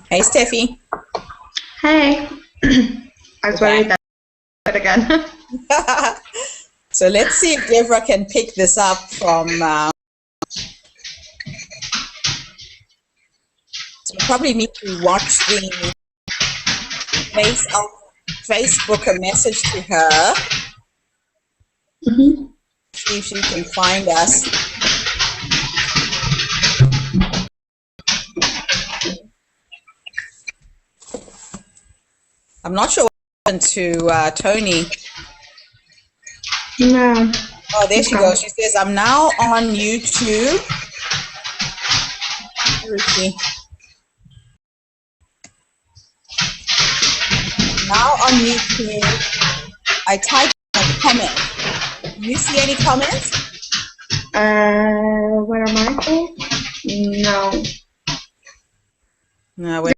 Hey, Steffi. Hey, I was worried that again. So let's see if Deborah can pick this up from. So we probably need to watch the Facebook a message to her. See if she can find us. I'm not sure what happened to Tony. No. Oh, there she goes. She says, I'm now on YouTube. Where is she? Now on YouTube. I typed a comment. Do you see any comments? Where am I? No. No, wait.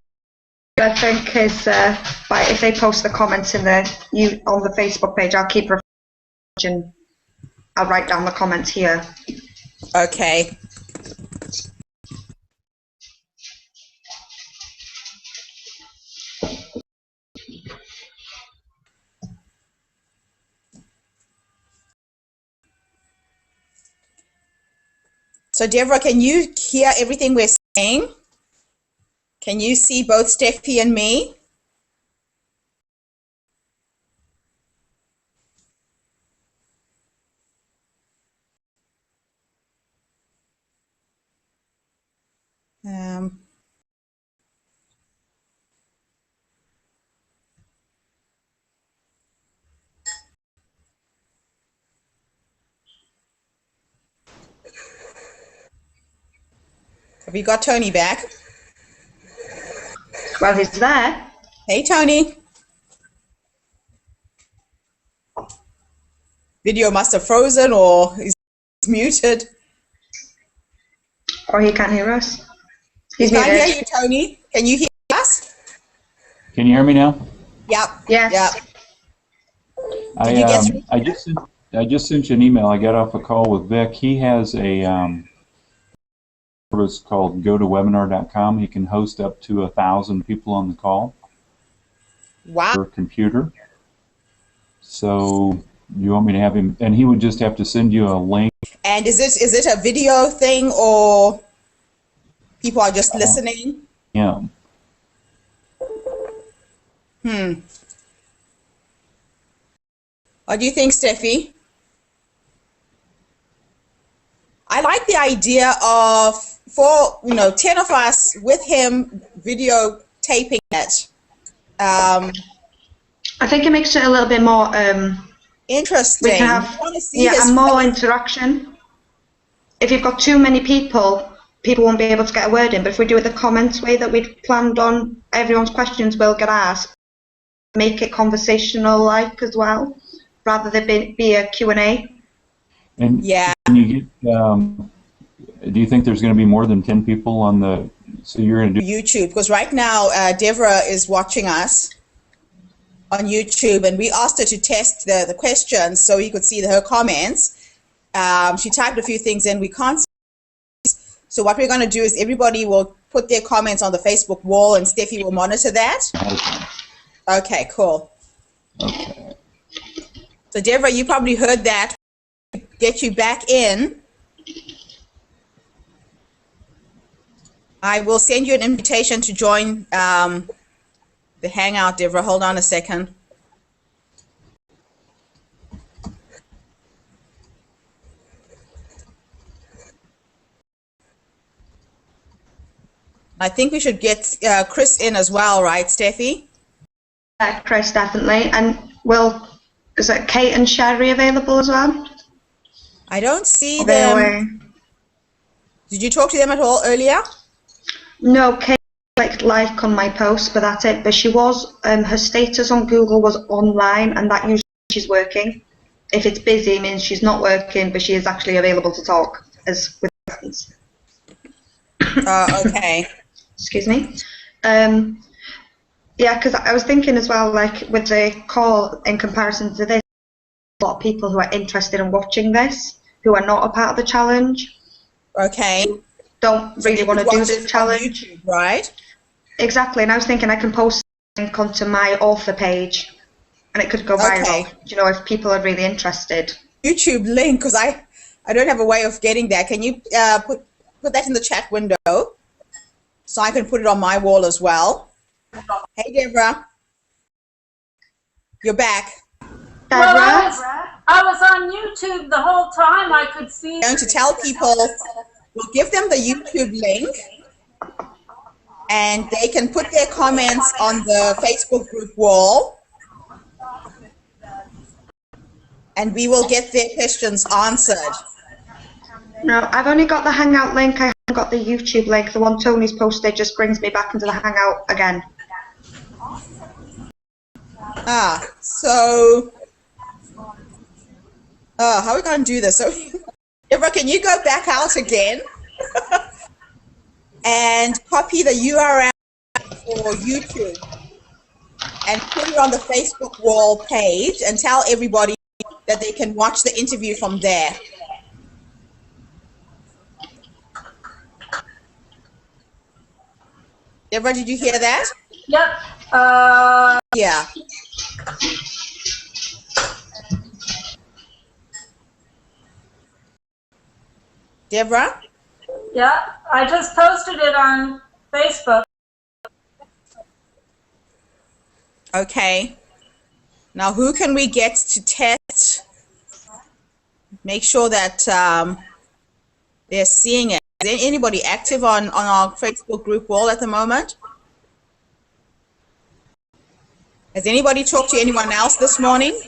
I think is if they post the comments in on the Facebook page, I'll keep refreshing. I'll write down the comments here. Okay. So, Deborah, can you hear everything we're saying? Can you see both Steffi and me? Have you got Tony back? Well, he's there. Hey, Tony. Video must have frozen or is muted. Or he can't hear us. He can't hear you, Tony. Can you hear us? Can you hear me now? Yep. Yes. Yep. I just sent you an email. I got off a call with Vic. He has a service called gotowebinar.com. He can host up to 1,000 people on the call. Wow. Per computer. So you want me to have him, and he would just have to send you a link. And is it a video thing or people are just listening? Yeah. What do you think, Steffi? I like the idea of 10 of us with him videotaping it. I think it makes it a little bit more interesting. We can have more interaction. If you've got too many people won't be able to get a word in. But if we do it the comments way that we'd planned on, everyone's questions will get asked. Make it conversational-like as well, rather than be a Q&A. And yeah. Can you get? Do you think there's going to be more than 10 people on the? So you're going to do YouTube, because right now Deborah is watching us on YouTube, and we asked her to test the questions so you could see her comments. She typed a few things in. We can't see. So what we're going to do is everybody will put their comments on the Facebook wall, and Steffi will monitor that. Okay, cool. Okay. So Deborah, you probably heard that. Get you back in. I will send you an invitation to join the Hangout, Deborah. Hold on a second. I think we should get Chris in as well, right, Steffi? Chris, definitely. And is it Kate and Sherry available as well? I don't see them. Did you talk to them at all earlier? No, Kate clicked like on my post, but that's it. But she was, her status on Google was online, and that usually means she's working. If it's busy, it means she's not working, but she is actually available to talk, as with questions. Okay. Excuse me. Yeah, because I was thinking as well, like with the call in comparison to this, a lot of people who are interested in watching this, who are not a part of the challenge. Okay. Don't really want to do the challenge. YouTube, right? Exactly, and I was thinking I can post a link onto my author page, and it could go viral. Okay. You know, if people are really interested. YouTube link, because I don't have a way of getting that. Can you put that in the chat window so I can put it on my wall as well? Hey, Deborah. You're back. Deborah? Well, I was on YouTube the whole time. I could see. I'm going to tell people, we'll give them the YouTube link, and they can put their comments on the Facebook group wall, and we will get their questions answered. No, I've only got the Hangout link. I haven't got the YouTube link. The one Tony's posted just brings me back into the Hangout again. So, how are we going to do this? So, Deborah, can you go back out again and copy the URL for YouTube and put it on the Facebook wall page and tell everybody that they can watch the interview from there? Deborah, did you hear that? Yep. Yeah. Deborah? Yeah, I just posted it on Facebook. Okay. Now, who can we get to test? Make sure that they're seeing it. Is there anybody active on our Facebook group wall at the moment? Has anybody talked to anyone else this morning?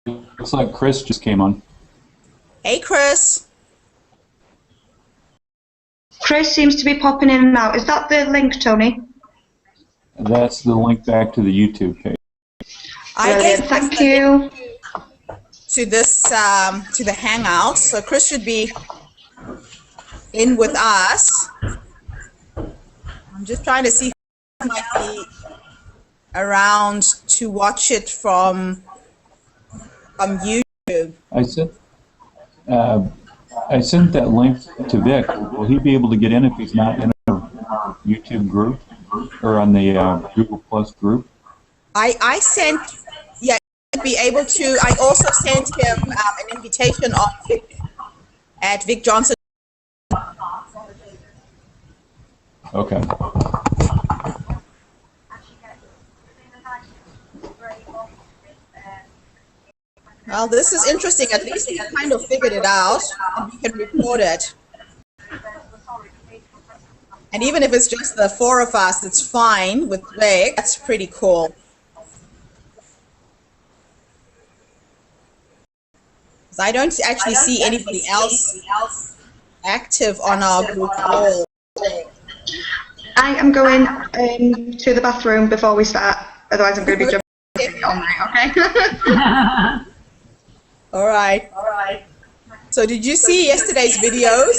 Looks like Chris just came on. Hey, Chris. Chris seems to be popping in and out. Is that the link, Tony? That's the link back to the YouTube page. Brilliant, thank you. To this, to the Hangout. So Chris should be in with us. I'm just trying to see who might be around to watch it from YouTube. I sent that link to Vic. Will he be able to get in if he's not in our YouTube group or on the Google Plus group? I sent, yeah, he'd be able to. I also sent him an invitation on Vic, at Vic Johnson. Okay. Well, this is interesting. At least we kind of figured it out, and we can record it. And even if it's just the four of us, it's fine with Vic. That's pretty cool. Because I don't actually see anybody else active on our group wall. I am going to the bathroom before we start. Otherwise, I'm going to be jumping all night. Okay. All right. So did you see yesterday's videos?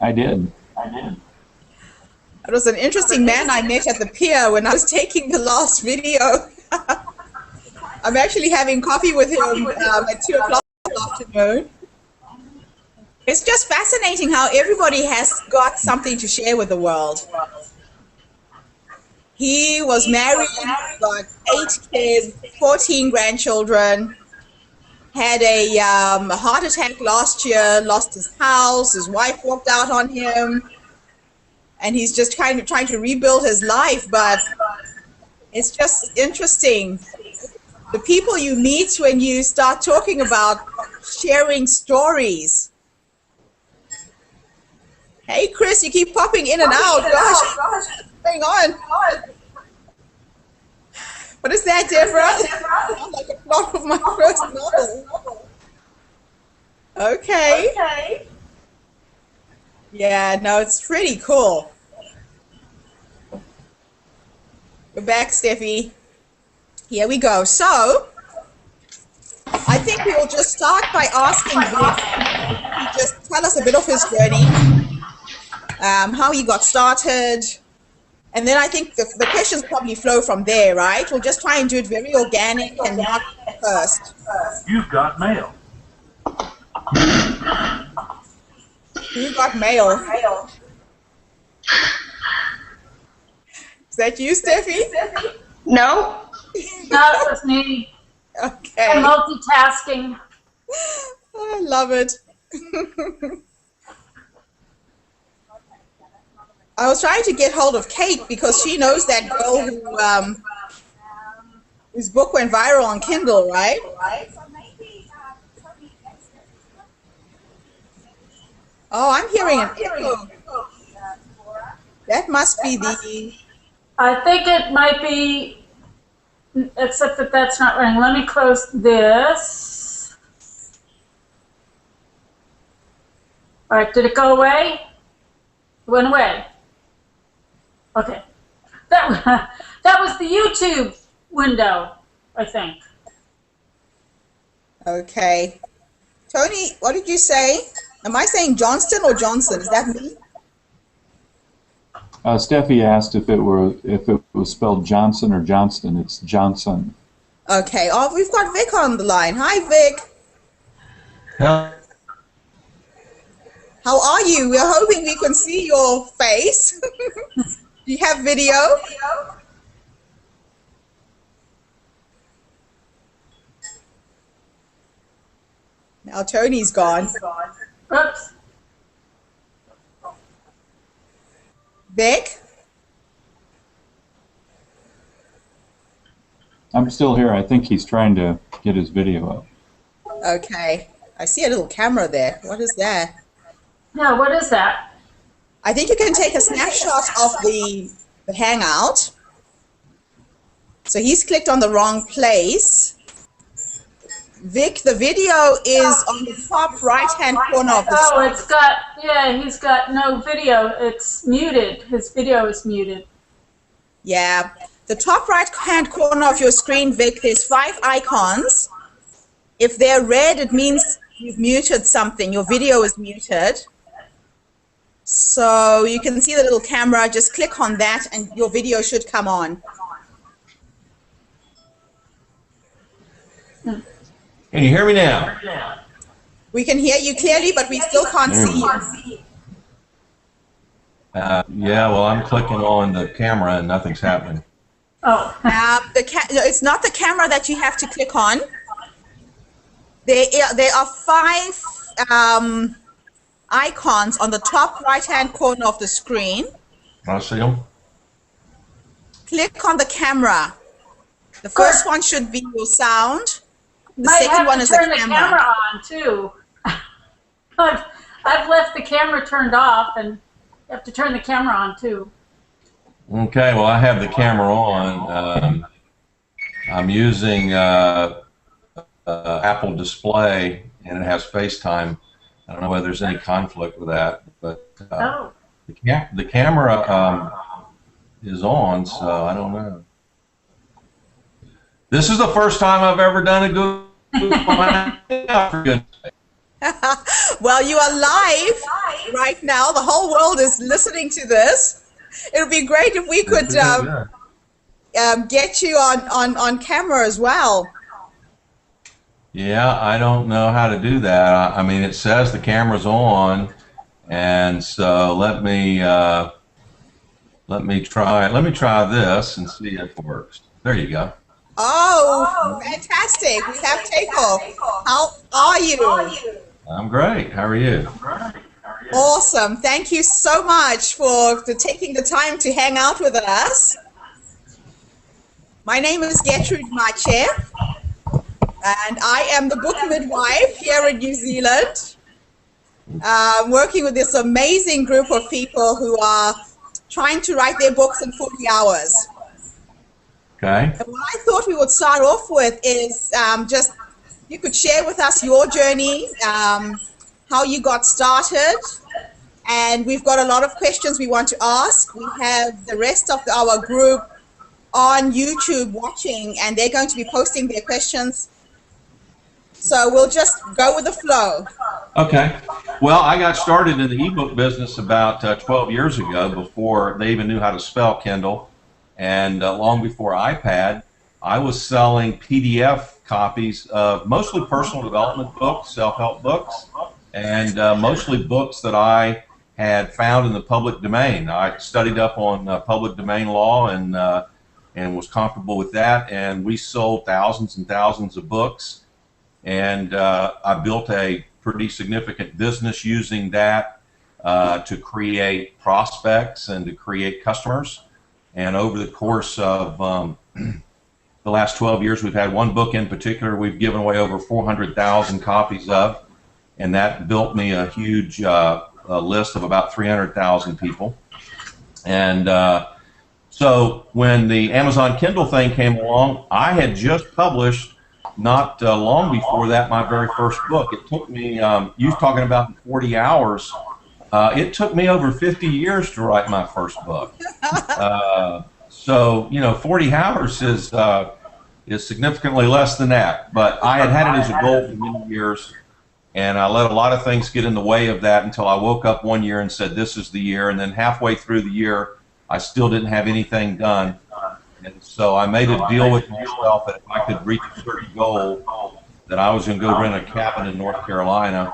I did. It was an interesting man I met at the pier when I was taking the last video. I'm actually having coffee with him at 2 o'clock this afternoon. It's just fascinating how everybody has got something to share with the world. He was married, got 8 kids, 14 grandchildren, had a heart attack last year, lost his house, his wife walked out on him, and he's just kind of trying to rebuild his life. But it's just interesting. The people you meet when you start talking about sharing stories. Hey, Chris, you keep popping in and out. Gosh, what's going on? What is that, Deborah? Sounds like a plot of my first novel. Okay. Yeah, no, it's pretty cool. We're back, Steffi. Here we go. So, I think we will just start by asking Vic to just tell us a bit of his journey, how he got started, and then I think the questions probably flow from there, right? We'll just try and do it very organic and not first. You've got mail. Who got mail? Is that you, Steffi? No. No, it was me. Okay. I'm multitasking. I love it. I was trying to get hold of Kate because she knows that girl who whose book went viral on Kindle, right? Oh, I'm hearing an echo. That must be the... I think it might be, except that that's not running. Let me close this. All right, did it go away? It went away. Okay. That was the YouTube window, I think. Okay. Tony, what did you say? Am I saying Johnston or Johnson? Is that me? Steffi asked if it was spelled Johnson or Johnston. It's Johnson. Okay. Oh, we've got Vic on the line. Hi, Vic. Yeah. How are you? We're hoping we can see your face. Do you have video? Now Tony's gone. Oops. Vic? I'm still here. I think he's trying to get his video up. Okay. I see a little camera there. What is that? Yeah, what is that? I think you can take a snapshot of the Hangout. So he's clicked on the wrong place. Vic, the video is on the top right-hand corner of the screen. Oh, it's got, yeah, he's got no video. It's muted. His video is muted. Yeah. The top right-hand corner of your screen, Vic, there's 5 icons. If they're red, it means you've muted something. Your video is muted. So you can see the little camera. Just click on that and your video should come on. Can you hear me now? We can hear you clearly, but we still can't see you. Yeah, well, I'm clicking on the camera and nothing's happening. Oh. It's not the camera that you have to click on. There are 5 icons on the top right-hand corner of the screen. I see them. Click on the camera. The first one should be your sound. The Might second have one to is turn the the camera. camera on too. I've left the camera turned off, and you have to turn the camera on too. Okay, well, I have the camera on. I'm using Apple Display, and it has FaceTime. I don't know whether there's any conflict with that, but the camera is on, so I don't know. This is the first time I've ever done a Google Hangout, for goodness sake. Well, you are live right now. The whole world is listening to this. It would be great if we could get you on camera as well. Yeah, I don't know how to do that. I mean, it says the camera's on, and so let me try this and see if it works. There you go. Oh, fantastic. We have takeoff. How are you? I'm great. How are you? Awesome. Thank you so much for taking the time to hang out with us. My name is Gertrude Mache, and I am the book midwife here in New Zealand, working with this amazing group of people who are trying to write their books in 40 hours. Okay. And what I thought we would start off with is just you could share with us your journey, how you got started, and we've got a lot of questions we want to ask. We have the rest of our group on YouTube watching, and they're going to be posting their questions. So we'll just go with the flow. Okay. Well, I got started in the ebook business about 12 years ago, before they even knew how to spell Kindle. And long before iPad, I was selling PDF copies of mostly personal development books, self-help books, and mostly books that I had found in the public domain. I studied up on public domain law and was comfortable with that, and we sold thousands and thousands of books, and I built a pretty significant business using that to create prospects and to create customers. And over the course of the last 12 years, we've had one book in particular we've given away over 400,000 copies of, and that built me a huge list of about 300,000 people. And so when the Amazon Kindle thing came along, I had just published not long before that my very first book. It took me, you were talking about in 40 hours, it took me over 50 years to write my first book. So, you know, 40 hours is significantly less than that. But I had it as a goal for many years, and I let a lot of things get in the way of that until I woke up one year and said, this is the year. And then halfway through the year, I still didn't have anything done. And so I made a deal with myself that if I could reach a certain goal, that I was going to go rent a cabin in North Carolina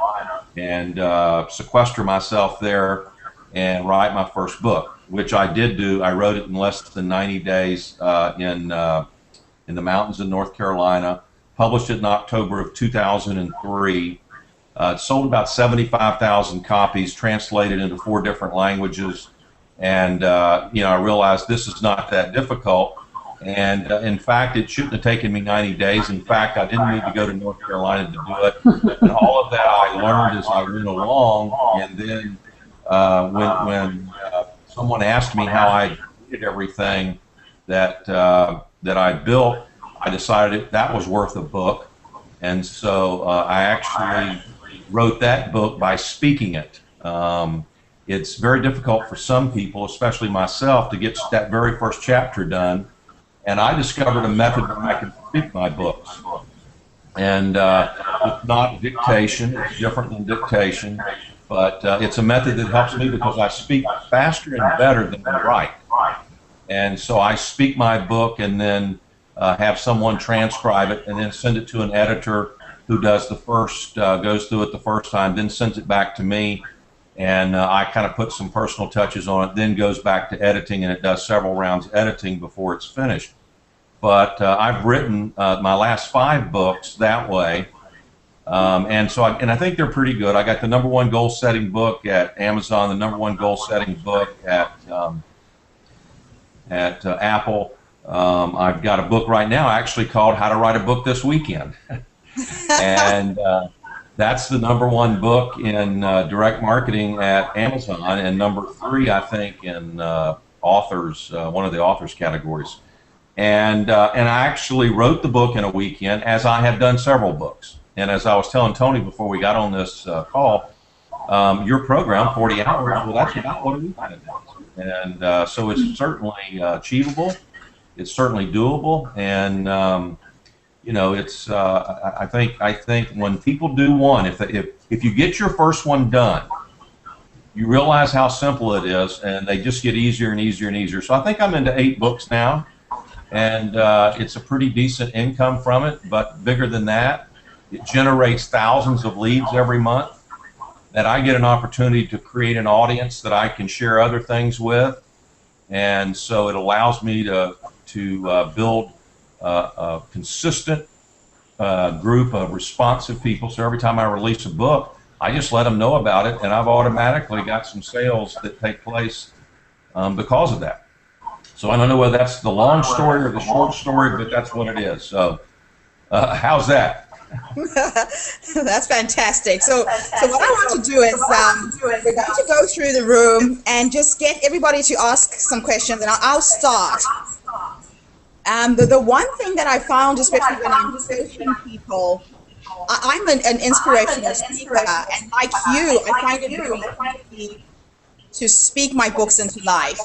and sequester myself there and write my first book, which I did do. I wrote it in less than 90 days in the mountains of North Carolina, published it in October of 2003. It sold about 75,000 copies, translated into 4 different languages. And, you know, I realized this is not that difficult. And in fact, it shouldn't have taken me 90 days. In fact, I didn't need to go to North Carolina to do it. And all of that I learned as I went along. And then when someone asked me how I did everything that I built, I decided that was worth a book. And so I actually wrote that book by speaking it. It's very difficult for some people, especially myself, to get that very first chapter done. And I discovered a method where I can speak my books. And it's not dictation, it's different than dictation, but it's a method that helps me because I speak faster and better than I write. And so I speak my book and then have someone transcribe it and then send it to an editor who does the first, goes through it the first time, then sends it back to me. And I kind of put some personal touches on it, then goes back to editing, and it does several rounds editing before it's finished. But I've written my last 5 books that way, and so I think they're pretty good. I got the #1 goal-setting book at Amazon, the #1 goal-setting book at Apple. I've got a book right now actually called How to Write a Book This Weekend, and that's the #1 book in direct marketing at Amazon, and #3, I think, in authors, one of the authors categories. And I actually wrote the book in a weekend, as I have done several books. And as I was telling Tony before we got on this call, your program, 40 hours, well, that's about what a weekend is. And so it's certainly achievable. It's certainly doable. And you know, it's I think when people do one, if you get your first one done, you realize how simple it is, and they just get easier and easier and easier. So I think I'm into 8 books now, and it's a pretty decent income from it. But bigger than that, it generates thousands of leads every month that I get an opportunity to create an audience that I can share other things with, and so it allows me to build a consistent group of responsive people. So every time I release a book, I just let them know about it, and I've automatically got some sales that take place because of that. So I don't know whether that's the long story or the short story, but that's what it is. So how's that? That's fantastic. So what I want to do is we're going to go through the room and just get everybody to ask some questions, and I'll start. The one thing that I found, especially when I'm coaching people, I'm an inspirational speaker, and like you, I find it very easy to speak my books into life.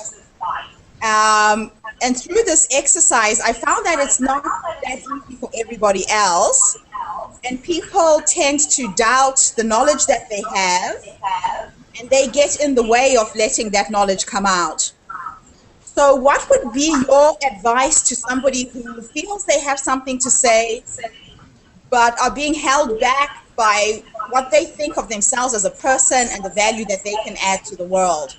And through this exercise, I found that it's not that easy for everybody else, and people tend to doubt the knowledge that they have, and they get in the way of letting that knowledge come out. So what would be your advice to somebody who feels they have something to say, but are being held back by what they think of themselves as a person and the value that they can add to the world.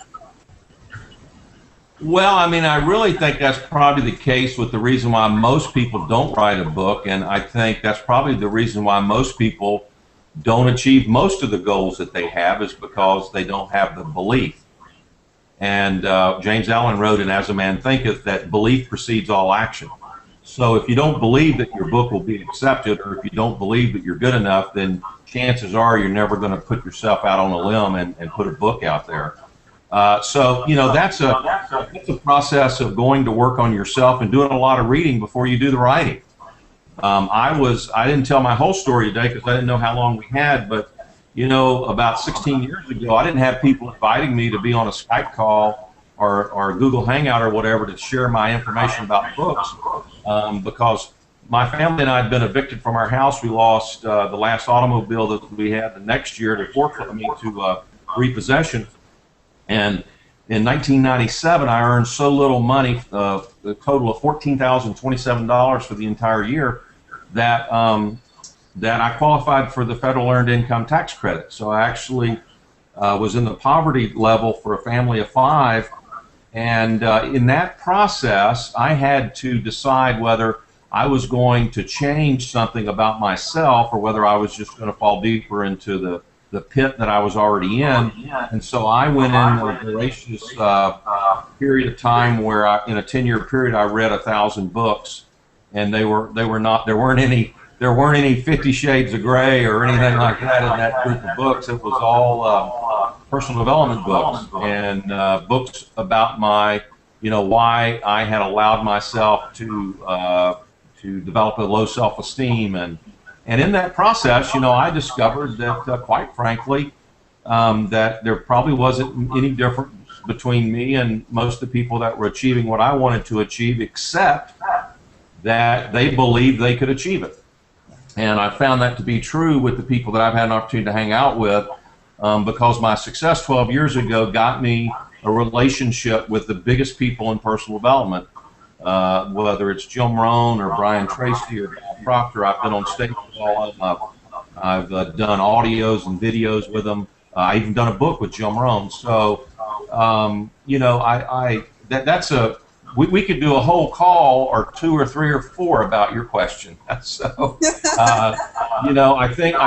Well, I mean, I really think that's probably the case with the reason why most people don't write a book, and I think that's probably the reason why most people don't achieve most of the goals that they have, is because they don't have the belief. And James Allen wrote in As a Man Thinketh that belief precedes all action. So if you don't believe that your book will be accepted, or if you don't believe that you're good enough, then chances are you're never going to put yourself out on a limb and put a book out there. So, you know, that's a process of going to work on yourself and doing a lot of reading before you do the writing. I didn't tell my whole story today because I didn't know how long we had, but, you know, about 16 years ago, I didn't have people inviting me to be on a Skype call or Google Hangout or whatever to share my information about books, because my family and I had been evicted from our house. We lost the last automobile that we had the next year to repossession. And in 1997, I earned so little money, a total of $14,027 for the entire year, that that I qualified for the federal earned income tax credit. So I actually was in the poverty level for a family of 5, and in that process, I had to decide whether I was going to change something about myself or whether I was just going to fall deeper into the pit that I was already in. And so I went in a voracious period of time where in a 10-year period I read 1,000 books, and there weren't any 50 Shades of Grey or anything like that in that group of books. It was all personal development books and books about my, you know, why I had allowed myself to develop a low self-esteem. And in that process, you know, I discovered that, quite frankly, that there probably wasn't any difference between me and most of the people that were achieving what I wanted to achieve, except that they believed they could achieve it. And I found that to be true with the people that I've had an opportunity to hang out with, because my success 12 years ago got me a relationship with the biggest people in personal development. Whether it's Jim Rohn or Brian Tracy or Bob Proctor, I've been on stage with all of them. I've done audios and videos with them. I even done a book with Jim Rohn. So, you know, we could do a whole call or 2 or 3 or 4 about your question. So, you know, I think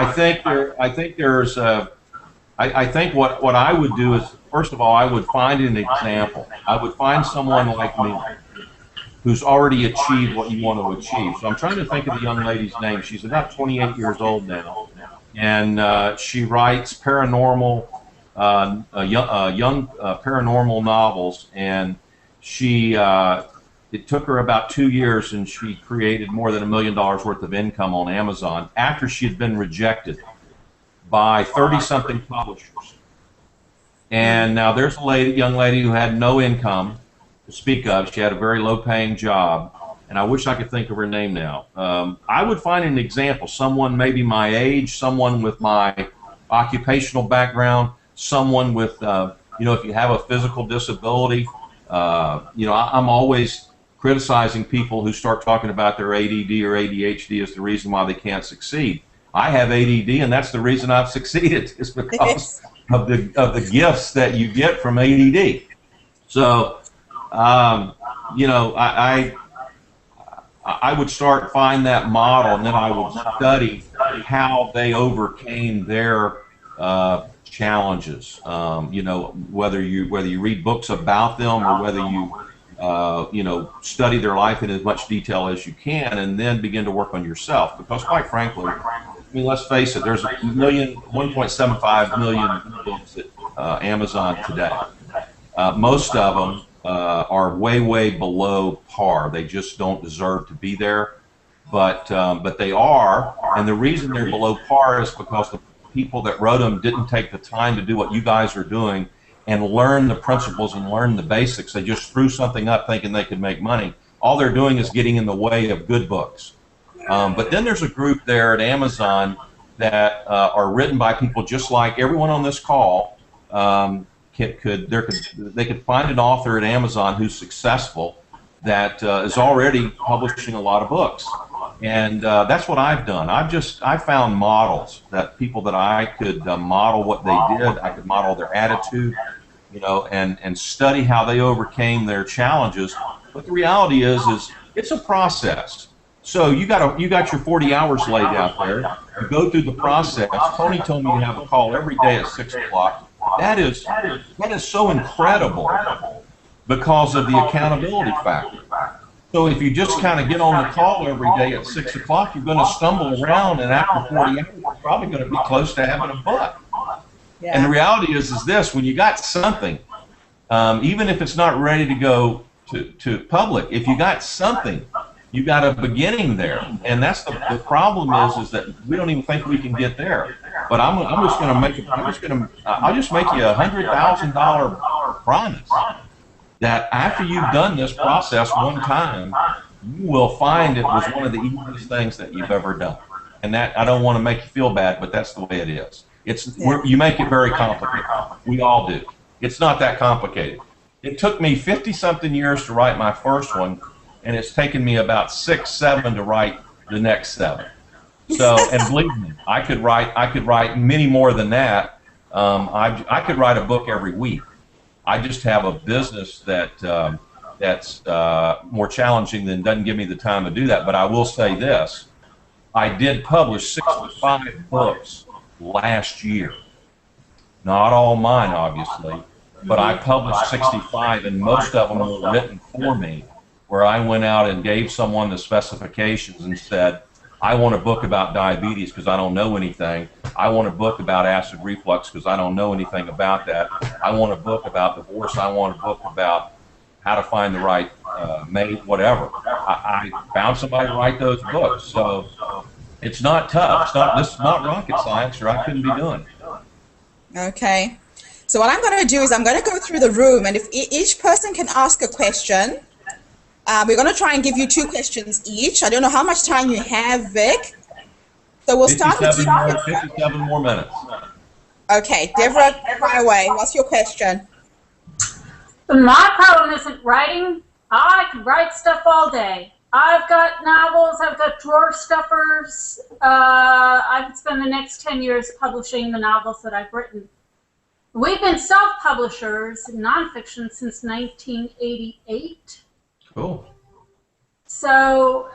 what I would do is, first of all, I would find an example. I would find someone like me who's already achieved what you want to achieve. So I'm trying to think of the young lady's name. She's about 28 years old now, and she writes paranormal, young paranormal novels. And it took her about 2 years, and she created more than $1 million worth of income on Amazon after she had been rejected by 30-something publishers. And now there's a young lady who had no income to speak of. She had a very low-paying job, and I wish I could think of her name now. I would find an example, someone maybe my age, someone with my occupational background, someone with, you know, if you have a physical disability, you know, I'm always criticizing people who start talking about their ADD or ADHD as the reason why they can't succeed. I have ADD, and that's the reason I've succeeded, is because of the gifts that you get from ADD. So, you know, I would find that model, and then I would study how they overcame their challenges. You know, whether you read books about them or whether you know, study their life in as much detail as you can, and then begin to work on yourself. Because quite frankly, I mean, let's face it, there's 1.75 million books at Amazon today. Most of them are way below par. They just don't deserve to be there, but they are, and the reason they're below par is because the people that wrote them didn't take the time to do what you guys are doing and learn the principles and learn the basics. They just threw something up thinking they could make money. All they're doing is getting in the way of good books. But then there's a group there at Amazon that are written by people just like everyone on this call. They could find an author at Amazon who's successful that is already publishing a lot of books. And that's what I've done. I found models, that people that I could model what they did. I could model their attitude, you know, and study how they overcame their challenges. But the reality is it's a process. So you got your 40 hours laid out there. You go through the process. Tony told me you have a call every day at 6 o'clock. That is so incredible because of the accountability factor. So if you just kind of get on the call every day at 6 o'clock, you're going to stumble around, and after 40 hours, you're probably going to be close to having a book. Yeah. And the reality is this: when you got something, even if it's not ready to go to public, if you got something, you got a beginning there. And that's the problem is that we don't even think we can get there. But I'll just make you a $100,000 promise that after you've done this process one time, you will find it was one of the easiest things that you've ever done. And that, I don't want to make you feel bad, but that's the way it is. You make it very complicated. We all do. It's not that complicated. It took me 50-something years to write my first one, and it's taken me about 6, 7 to write the next 7. So, and believe me, I could write many more than that. I could write a book every week. I just have a business that's more challenging than doesn't give me the time to do that. But I will say this: I did publish 65 books last year. Not all mine, obviously, but I published 65, and most of them were written for me, where I went out and gave someone the specifications and said, I want a book about diabetes because I don't know anything. I want a book about acid reflux because I don't know anything about that. I want a book about divorce. I want a book about how to find the right mate, whatever. I found somebody to write those books. So it's not tough. This is not rocket science, or I couldn't be doing it. Okay. So what I'm going to do is I'm going to go through the room, and if each person can ask a question, we're going to try and give you 2 questions each. I don't know how much time you have, Vic. So we'll start with you. 57 more minutes. Okay, Deborah, fire away. What's your question? My problem isn't writing. I can write stuff all day. I've got novels. I've got drawer stuffers. I could spend the next 10 years publishing the novels that I've written. We've been self-publishers in nonfiction since 1988. Cool. So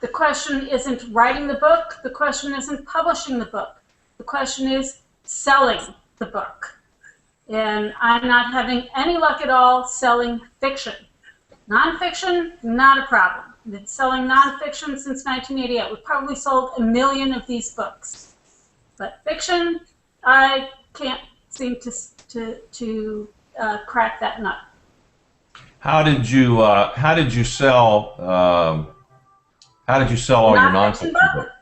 the question isn't writing the book. The question isn't publishing the book. The question is selling the book. And I'm not having any luck at all selling fiction. Nonfiction, not a problem. I've been selling nonfiction since 1988. We've probably sold 1 million of these books. But fiction, I can't seem to crack that nut. How did you sell all your nonfiction books?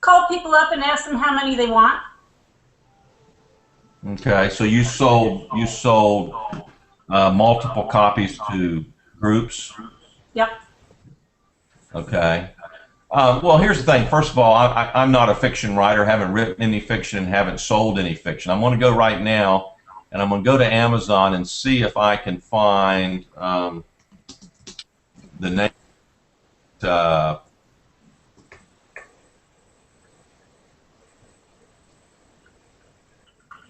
Call people up and ask them how many they want. Okay, so you sold multiple copies to groups. Yep. Okay. Well, here's the thing. First of all, I'm not a fiction writer. Haven't written any fiction. Haven't sold any fiction. I'm going to go right now, and I'm going to go to Amazon and see if I can find the name.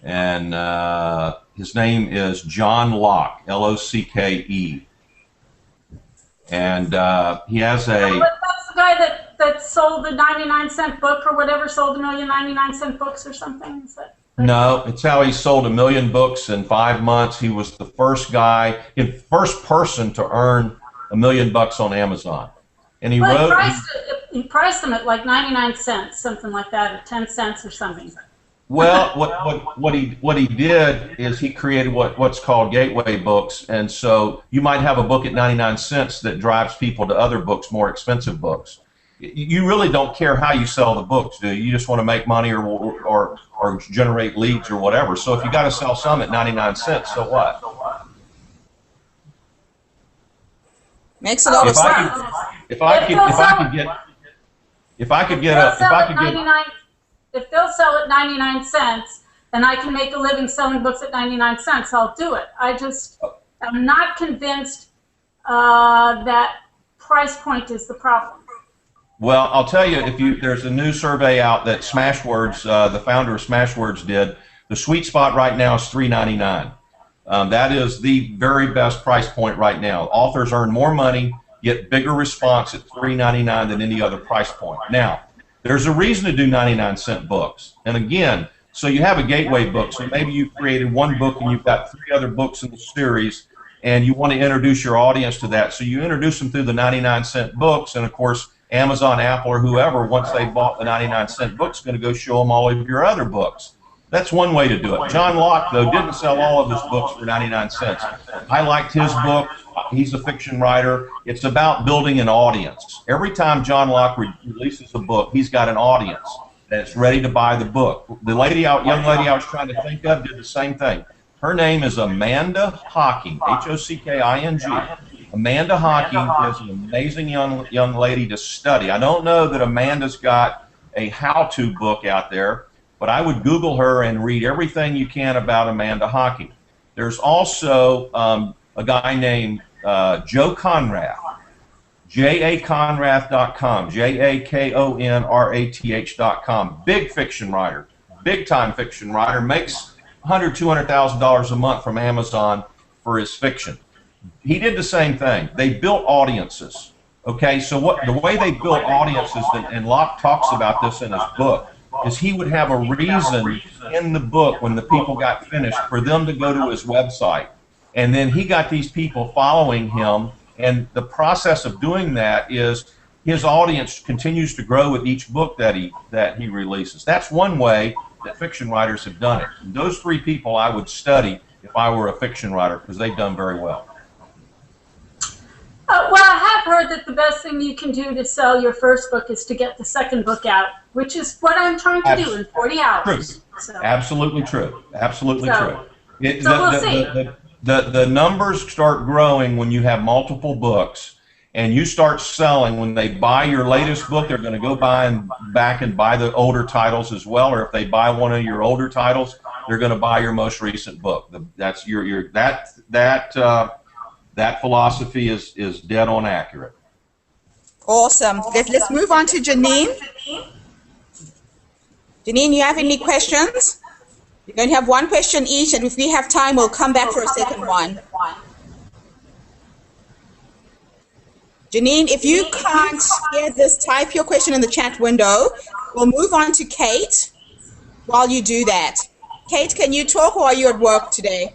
And his name is John Locke, L-O-C-K-E. And he has a... That's the guy that sold the 99-cent book or whatever, sold 1,099-cent books or something? Is that... No, it's how he sold 1 million books in 5 months. He was the first guy, first person to earn $1 million on Amazon. And he wrote... He priced them at like 99 cents, something like that, or 10 cents or something. Well, what he did is he created what's called gateway books, and so you might have a book at 99 cents that drives people to other books, more expensive books. You really don't care how you sell the books, do you? You just want to make money or generate leads or whatever. So if you got to sell some at 99 cents, so what? Makes a lot of sense. If I could get if they'll sell at 99 cents and I can make a living selling books at 99 cents, I'll do it. I'm not convinced that price point is the problem. Well, I'll tell you, there's a new survey out that Smashwords, the founder of Smashwords did. The sweet spot right now is $3.99. That is the very best price point right now. Authors earn more money, get bigger response at $3.99 than any other price point. Now, there's a reason to do 99-cent books. And again, so you have a gateway book. So maybe you've created one book and you've got 3 other books in the series, and you want to introduce your audience to that. So you introduce them through the 99-cent books, and of course, Amazon, Apple, or whoever, once they bought the 99-cent book, is going to go show them all of your other books. That's one way to do it. John Locke, though, didn't sell all of his books for 99 cents. I liked his book. He's a fiction writer. It's about building an audience. Every time John Locke releases a book, he's got an audience that's ready to buy the book. The young lady I was trying to think of did the same thing. Her name is Amanda Hocking, H-O-C-K-I-N-G. Amanda Hocking is an amazing young lady to study. I don't know that Amanda's got a how-to book out there, but I would Google her and read everything you can about Amanda Hocking. There's also a guy named Joe Conrath, jaconrath.com, jakonrath.com. Big fiction writer, big-time fiction writer, makes $100,000, $200,000 a month from Amazon for his fiction. He did the same thing. They built audiences. Okay, so the way they built audiences, and Locke talks about this in his book, is he would have a reason in the book when the people got finished for them to go to his website. And then he got these people following him, and the process of doing that is his audience continues to grow with each book that he releases. That's one way that fiction writers have done it. And those 3 people I would study if I were a fiction writer, because they've done very well. Well, I have heard that the best thing you can do to sell your first book is to get the second book out, which is what I'm trying to do in 40 hours. True. So. Absolutely true. Absolutely true. We'll see. The numbers start growing when you have multiple books, and you start selling. When they buy your latest book, they're going to go back and buy the older titles as well. Or if they buy one of your older titles, they're going to buy your most recent book. That's that philosophy is dead on accurate. Awesome. Let's move on to Janine. Janine, you have any questions? You're going to have one question each, and if we have time, we'll come back for a second one. Janine, if you can't hear this, type your question in the chat window. We'll move on to Kate while you do that. Kate, can you talk, or are you at work today?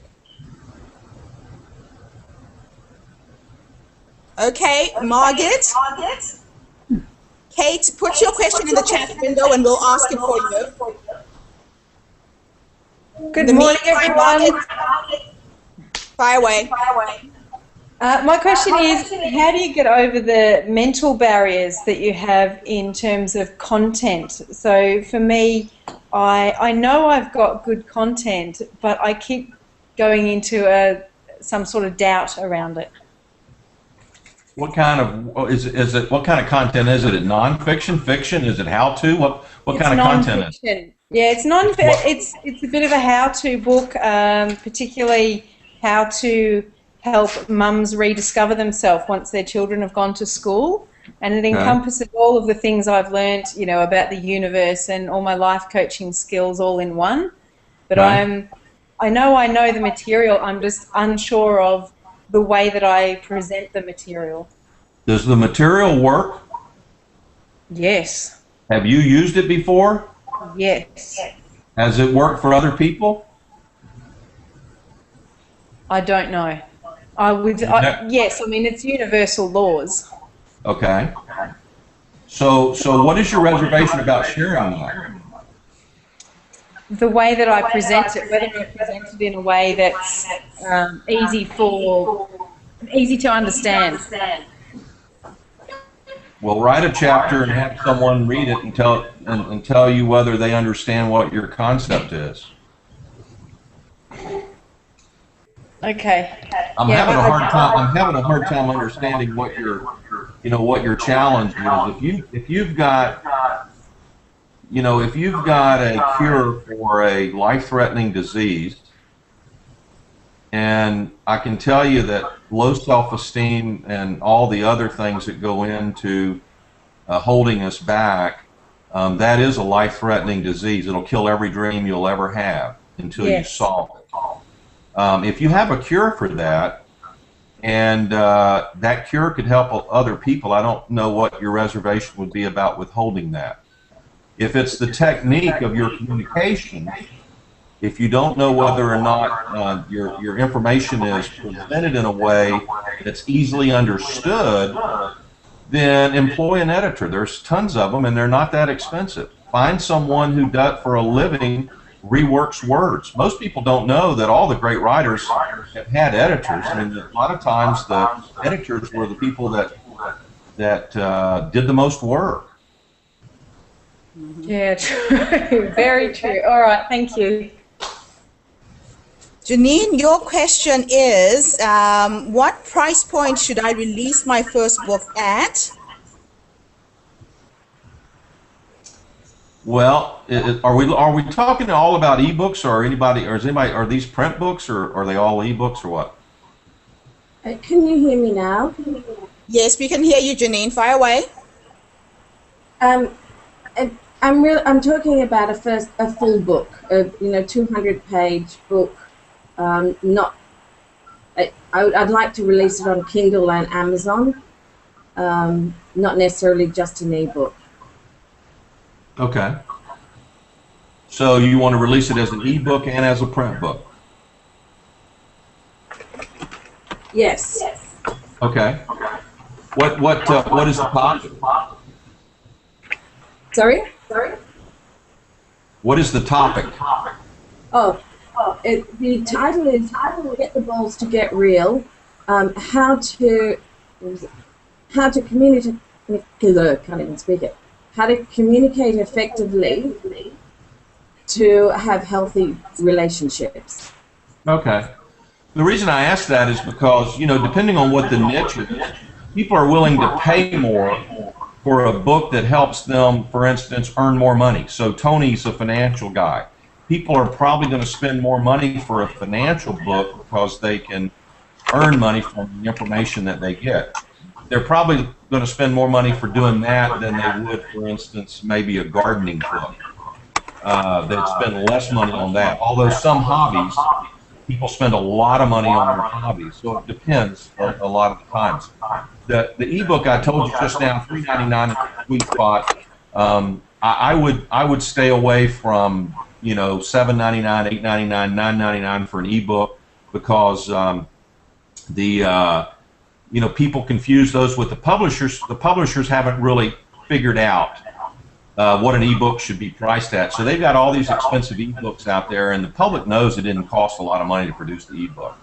Okay, Margaret. Kate, put your question in the chat window and we'll ask it for you. Good morning, everyone. Margaret, fire away. My question is, how do you get over the mental barriers that you have in terms of content? So for me, I know I've got good content, but I keep going into some sort of doubt around it. What kind of what kind of content is it? Is it nonfiction, fiction? Is it how-to? What kind of content is it? Yeah, it's it's a bit of a how-to book, particularly how to help mums rediscover themselves once their children have gone to school, and it encompasses all of the things I've learned, about the universe and all my life coaching skills all in one. But I know the material. I'm just unsure of the way that I present the material. Does the material work? Yes. Have you used it before? Yes. Has it worked for other people? I don't know. Yes, I mean, it's universal laws. Okay. So what is your reservation about sharing that? The way that I present it, whether I present it in a way that's easy to understand. Well, write a chapter and have someone read it and tell you whether they understand what your concept is. Okay. I'm having a hard time understanding what your challenge is. If you've got a cure for a life-threatening disease, and I can tell you that low self-esteem and all the other things that go into holding us back, that is a life-threatening disease. It'll kill every dream you'll ever have until you solve it. If you have a cure for that, and that cure could help other people, I don't know what your reservation would be about withholding that. If it's the technique of your communication, if you don't know whether or not your information is presented in a way that's easily understood, then employ an editor. There's tons of them, and they're not that expensive. Find someone who does, for a living, reworks words. Most people don't know that all the great writers have had editors. I mean, a lot of times the editors were the people that did the most work. Yeah, true. Very true. All right, thank you. Janine, your question is, what price point should I release my first book at? Well, are we talking all about ebooks, or are these print books, or are they all ebooks, or what? Can you hear me now? Yes, we can hear you, Janine. Fire away. I'm talking about a full book, a 200-page book. I'd like to release it on Kindle and Amazon, not necessarily just an ebook. Okay. So you want to release it as an ebook and as a print book? Yes. Okay. What is the topic? Sorry? What is the topic? The title is "Get the Balls to Get Real." How to communicate. Can't even speak it. How to communicate effectively to have healthy relationships. Okay. The reason I ask that is because, depending on what the niche is, people are willing to pay more for a book that helps them, for instance, earn more money. So Tony's a financial guy. People are probably going to spend more money for a financial book because they can earn money from the information that they get. They're probably going to spend more money for doing that than they would, for instance, maybe a gardening book. They'd spend less money on that. Although some hobbies, people spend a lot of money on their hobbies, so it depends a lot of the times. The ebook I told you just now, $3.99 is the sweet spot. I would stay away from $7.99, $8.99, $9.99 for an ebook because people confuse those with the publishers. The publishers haven't really figured out what an ebook should be priced at. So they've got all these expensive ebooks out there, and the public knows it didn't cost a lot of money to produce the ebook,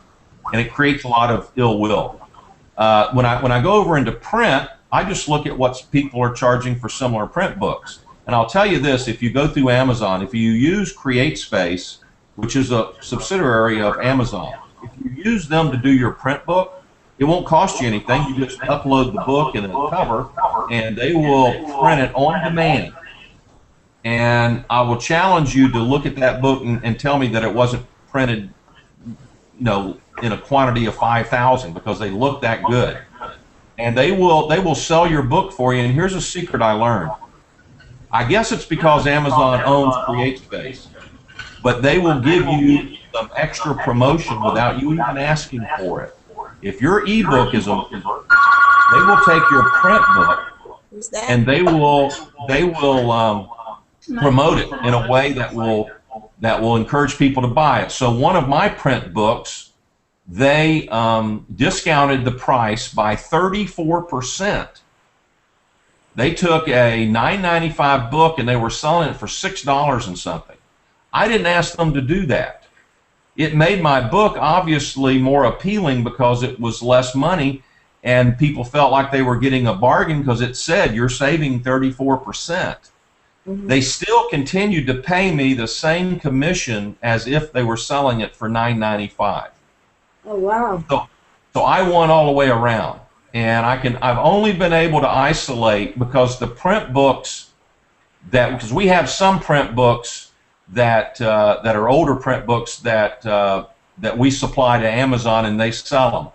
and it creates a lot of ill will. When I go over into print, I just look at what people are charging for similar print books. And I'll tell you this: if you go through Amazon, if you use CreateSpace, which is a subsidiary of Amazon, if you use them to do your print book, it won't cost you anything. You just upload the book and a cover, and they will print it on demand. And I will challenge you to look at that book and tell me that it wasn't printed, in a quantity of 5,000, because they look that good. And they will sell your book for you. And here's a secret I learned. I guess it's because Amazon owns CreateSpace, but they will give you some extra promotion without you even asking for it. If your ebook is they will take your print book and they will promote it in a way that will encourage people to buy it. So one of my print books, they discounted the price by 34%. They took a $9.95 book and they were selling it for $6 and something. I didn't ask them to do that. It made my book obviously more appealing because it was less money, and people felt like they were getting a bargain because it said you're saving 34%. Mm-hmm. They still continued to pay me the same commission as if they were selling it for $9.95. Oh wow! So I won all the way around. And I've only been able to isolate, because the print books because we have some print books that are older print books that we supply to Amazon and they sell them.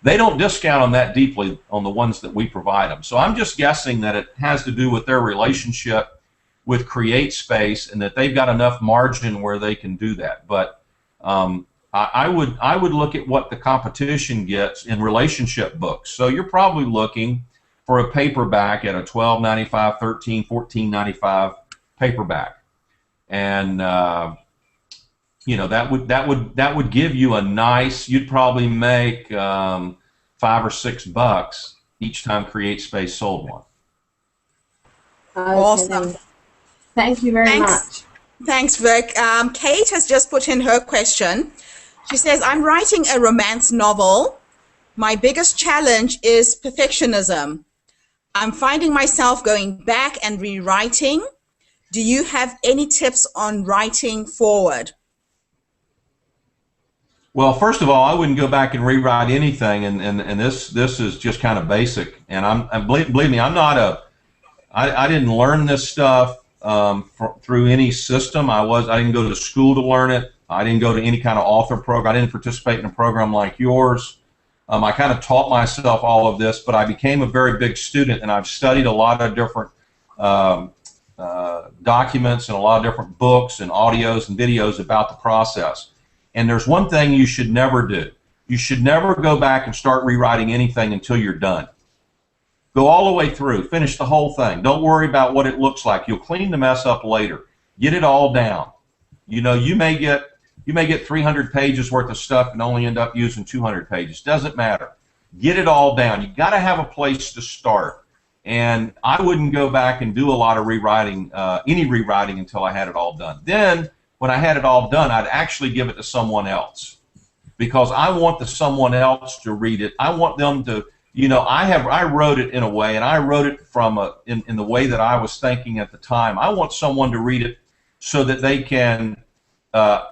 they don't discount them that deeply on the ones that we provide them. So I'm just guessing that it has to do with their relationship with CreateSpace and that they've got enough margin where they can do that. But I would look at what the competition gets in relationship books. So you're probably looking for a paperback at a $12.95, $13, $14.95 paperback, and you know, that would give you a nice. You'd probably make $5 or $6 each time CreateSpace sold one. Awesome. Thank you very much. Thanks, Vic. Kate has just put in her question. She says, I'm writing a romance novel. My biggest challenge is perfectionism. I'm finding myself going back and rewriting. Do you have any tips on writing forward? Well, first of all, I wouldn't go back and rewrite anything, and this is just kind of basic. And believe me, I'm not I didn't learn this stuff through any system. I didn't go to school to learn it. I didn't go to any kind of author program. I didn't participate in a program like yours. I kind of taught myself all of this, but I became a very big student, and I've studied a lot of different documents and a lot of different books and audios and videos about the process. And there's one thing you should never do. You should never go back and start rewriting anything until you're done. Go all the way through. Finish the whole thing. Don't worry about what it looks like. You'll clean the mess up later. Get it all down. You know, you may get 300 pages worth of stuff and only end up using 200 pages. Doesn't matter. Get it all down. You got to have a place to start. And I wouldn't go back and do a lot of rewriting, any rewriting, until I had it all done. Then, when I had it all done, I'd actually give it to someone else, because I want the someone else to read it. I want them to, you know, I wrote it in a way, and I wrote it from in the way that I was thinking at the time. I want someone to read it so that they can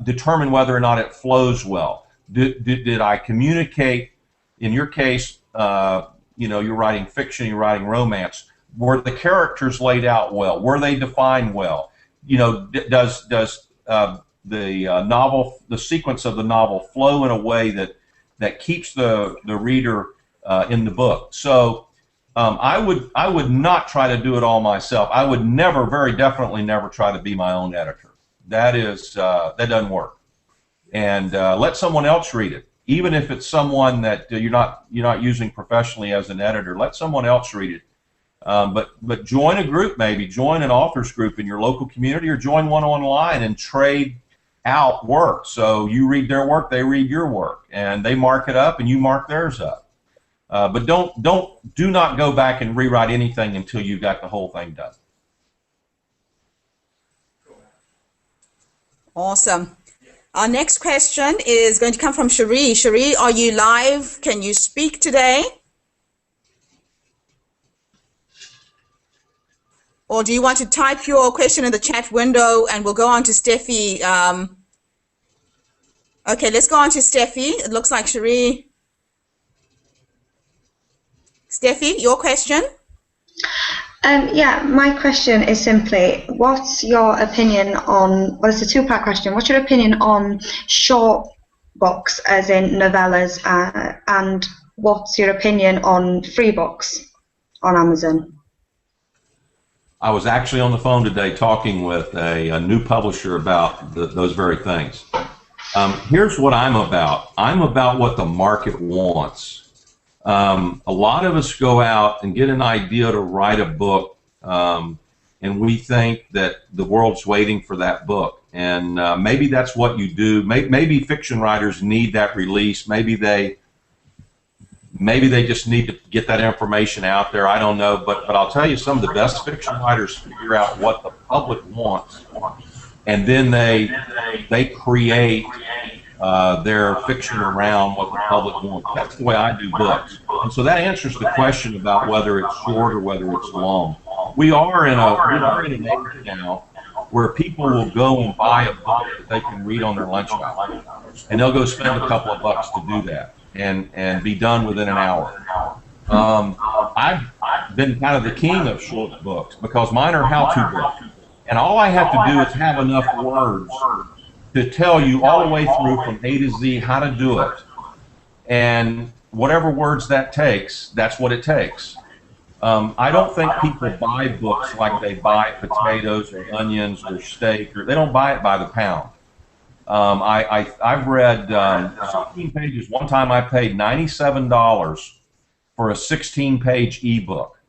determine whether or not it flows well. Did I communicate? In your case, you know, you're writing fiction, you're writing romance. Were the characters laid out well? Were they defined well? You know, does the novel, the sequence of the novel, flow in a way that keeps the reader in the book? So I would not try to do it all myself. I would never, very definitely never, try to be my own editor. That doesn't work. And let someone else read it, even if it's someone that you're not using professionally as an editor. Let someone else read it. But join a group, maybe join an authors group in your local community, or join one online and trade out work. So you read their work, they read your work, and they mark it up and you mark theirs up. But do not go back and rewrite anything until you've got the whole thing done. Awesome. Our next question is going to come from Cherie. Cherie, are you live? Can you speak today? Or do you want to type your question in the chat window and we'll go on to Steffi? Okay, let's go on to Steffi. It looks like Cherie. Steffi, your question? Yeah, my question is simply, what's your opinion on, well, it's a two-part question. What's your opinion on short books, as in novellas, and what's your opinion on free books on Amazon? I was actually on the phone today talking with a new publisher about those very things. Here's what I'm about. I'm about what the market wants. A lot of us go out and get an idea to write a book, and we think that the world's waiting for that book. And maybe that's what you do. Maybe fiction writers need that release. Maybe they just need to get that information out there. I don't know, but I'll tell you, some of the best fiction writers figure out what the public wants, and then they create their fiction around what the public wants. That's the way I do books. And so that answers the question about whether it's short or whether it's long. We are in an age now where people will go and buy a book that they can read on their lunch hour, and they'll go spend a couple of bucks to do that and be done within an hour. I've been kind of the king of short books because mine are how-to books, and all I have to do is have enough words to tell you all the way through from A to Z how to do it. And whatever words that takes, that's what it takes. I don't think people buy books like they buy potatoes or onions or steak, or they don't buy it by the pound. I've read 16 pages. One time I paid $97 for a 16-page ebook,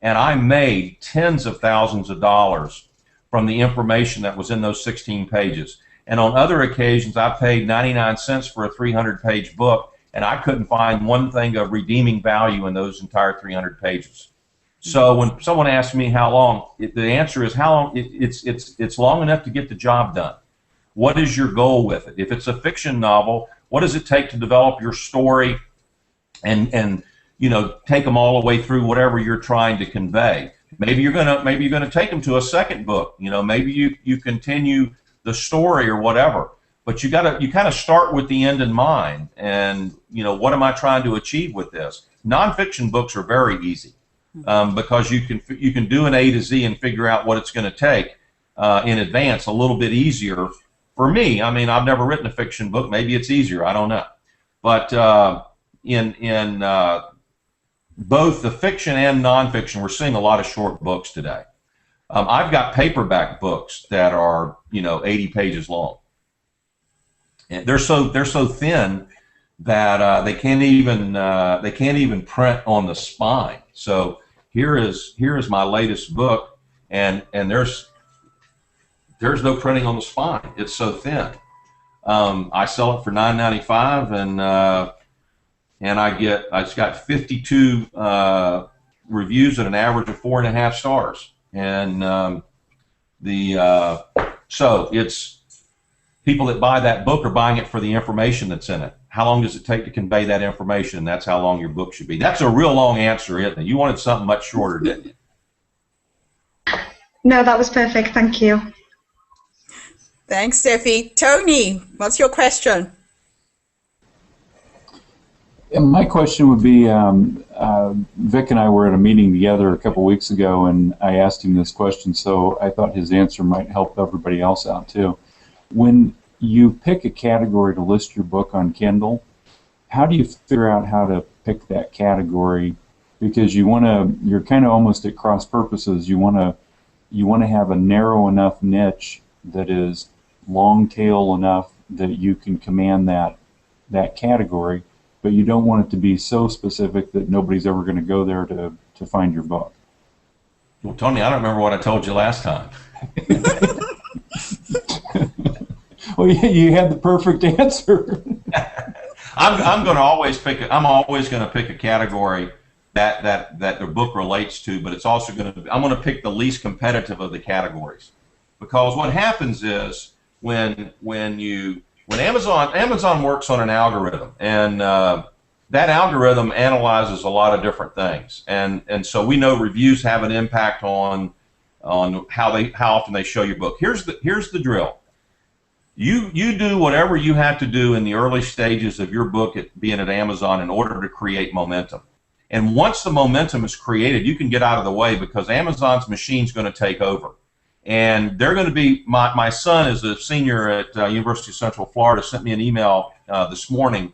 and I made tens of thousands of dollars from the information that was in those 16 pages. And on other occasions, I paid 99 cents for a 300-page book, and I couldn't find one thing of redeeming value in those entire 300 pages. So when someone asks me how long, the answer is how long. It's long enough to get the job done. What is your goal with it? If it's a fiction novel, what does it take to develop your story and you know, take them all the way through whatever you're trying to convey? Maybe you're gonna take them to a second book. You know, maybe you continue the story or whatever. But you kind of start with the end in mind, and you know, what am I trying to achieve with this? Nonfiction books are very easy because you can do an A to Z and figure out what it's going to take in advance. A little bit easier for me. I mean, I've never written a fiction book. Maybe it's easier. I don't know. But in both the fiction and nonfiction, we're seeing a lot of short books today. I've got paperback books that are, you know, 80 pages long. And they're so thin that they can't even print on the spine. So here is my latest book, and there's no printing on the spine. It's so thin. I sell it for $9.95, and it's got 52 reviews at an average of 4.5 stars, and so it's. People that buy that book are buying it for the information that's in it. How long does it take to convey that information? That's how long your book should be. That's a real long answer, isn't it? You wanted something much shorter, didn't you? No, that was perfect. Thank you. Thanks, Steffi. Tony, what's your question? My question would be, Vic and I were at a meeting together a couple weeks ago, and I asked him this question, so I thought his answer might help everybody else out too. When you pick a category to list your book on Kindle, how do you figure out how to pick that category? Because you're kind of almost at cross purposes. You want to have a narrow enough niche that is long tail enough that you can command that category, but you don't want it to be so specific that nobody's ever going to go there to find your book. Well, Tony, I don't remember what I told you last time. Well, you had the perfect answer. I'm going to always pick. I'm always going to pick a category that the book relates to, but it's also going to. I'm going to pick the least competitive of the categories, because what happens is when Amazon works on an algorithm, and that algorithm analyzes a lot of different things, and so we know reviews have an impact on how often they show your book. Here's the drill. You do whatever you have to do in the early stages of your book being at Amazon in order to create momentum. And once the momentum is created, you can get out of the way, because Amazon's machine's going to take over. And they're going to be, my son is a senior at University of Central Florida, sent me an email this morning,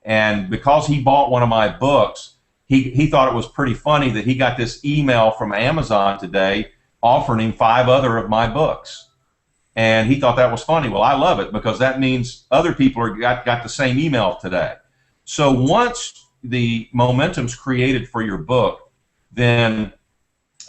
and because he bought one of my books, he thought it was pretty funny that he got this email from Amazon today offering him 5 other of my books. And he thought that was funny. Well, I love it, because that means other people got the same email today. So once the momentum's created for your book, then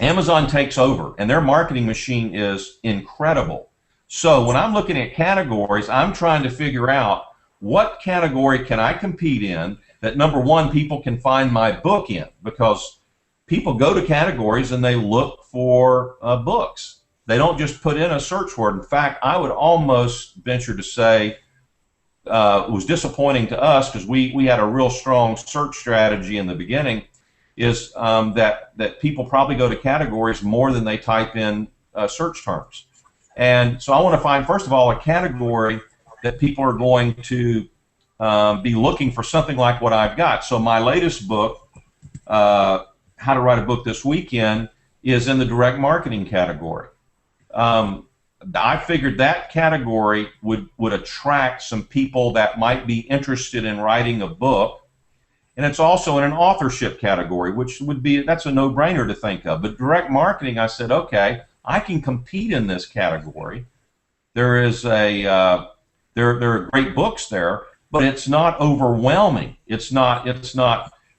Amazon takes over, and their marketing machine is incredible. So when I'm looking at categories, I'm trying to figure out what category can I compete in that, number one, people can find my book in, because people go to categories and they look for books. They don't just put in a search word. In fact, I would almost venture to say it was disappointing to us, because we had a real strong search strategy in the beginning, is that people probably go to categories more than they type in search terms. And so I want to find, first of all, a category that people are going to be looking for something like what I've got. So my latest book, How to Write a Book This Weekend, is in the direct marketing category. I figured that category would attract some people that might be interested in writing a book, And it's also in an authorship category, which would be, that's a no-brainer to think of. But direct marketing, I said, okay, I can compete in this category. There is a there are great books there, but it's not overwhelming. It's not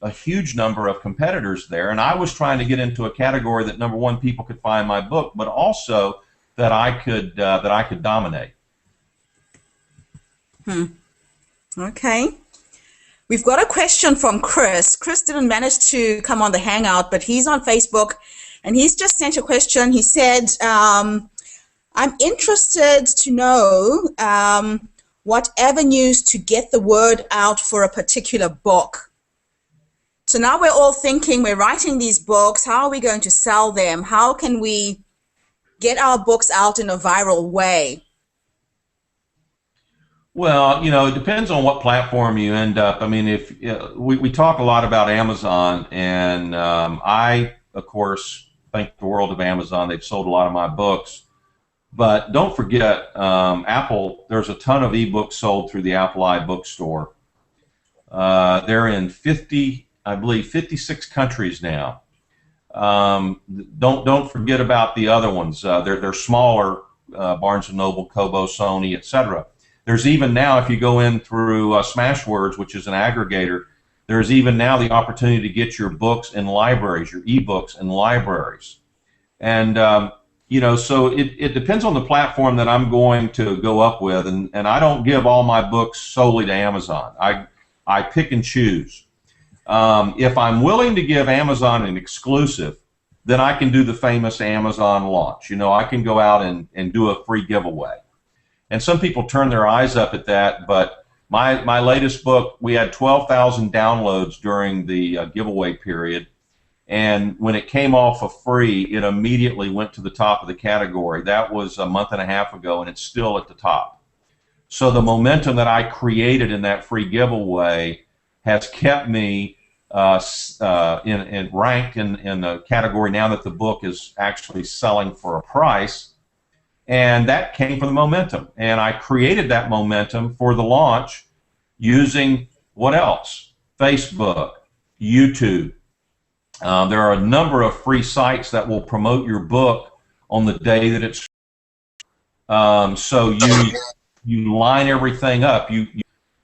a huge number of competitors there. And I was trying to get into a category that, number one, people could find my book, but also that I could dominate. Okay. We've got a question from Chris. Chris didn't manage to come on the Hangout, but he's on Facebook, and he's just sent a question. He said, I'm interested to know what avenues to get the word out for a particular book. So now we're all thinking, we're writing these books, how are we going to sell them? How can we get our books out in a viral way? Well, it depends on what platform you end up. I mean, if we talk a lot about Amazon, and I, of course, thank the world of Amazon. They've sold a lot of my books. But don't forget, Apple, there's a ton of ebooks sold through the Apple iBookstore. They're in 50, I believe, 56 countries now. Don't forget about the other ones. They're smaller, Barnes & Noble, Kobo, Sony, etc. There's even now, if you go in through Smashwords, which is an aggregator, there's even now the opportunity to get your books in libraries, your ebooks in libraries. And, so it depends on the platform that I'm going to go up with. And I don't give all my books solely to Amazon. I pick and choose. If I'm willing to give Amazon an exclusive, then I can do the famous Amazon launch. I can go out and do a free giveaway. And some people turn their eyes up at that, but my latest book, we had 12,000 downloads during the giveaway period, and when it came off of free, it immediately went to the top of the category. That was a month and a half ago, and it's still at the top. So the momentum that I created in that free giveaway has kept me ranked in the category now that the book is actually selling for a price. And that came from the momentum. And I created that momentum for the launch using what else? Facebook, YouTube. There are a number of free sites that will promote your book on the day that it's. So you line everything up. You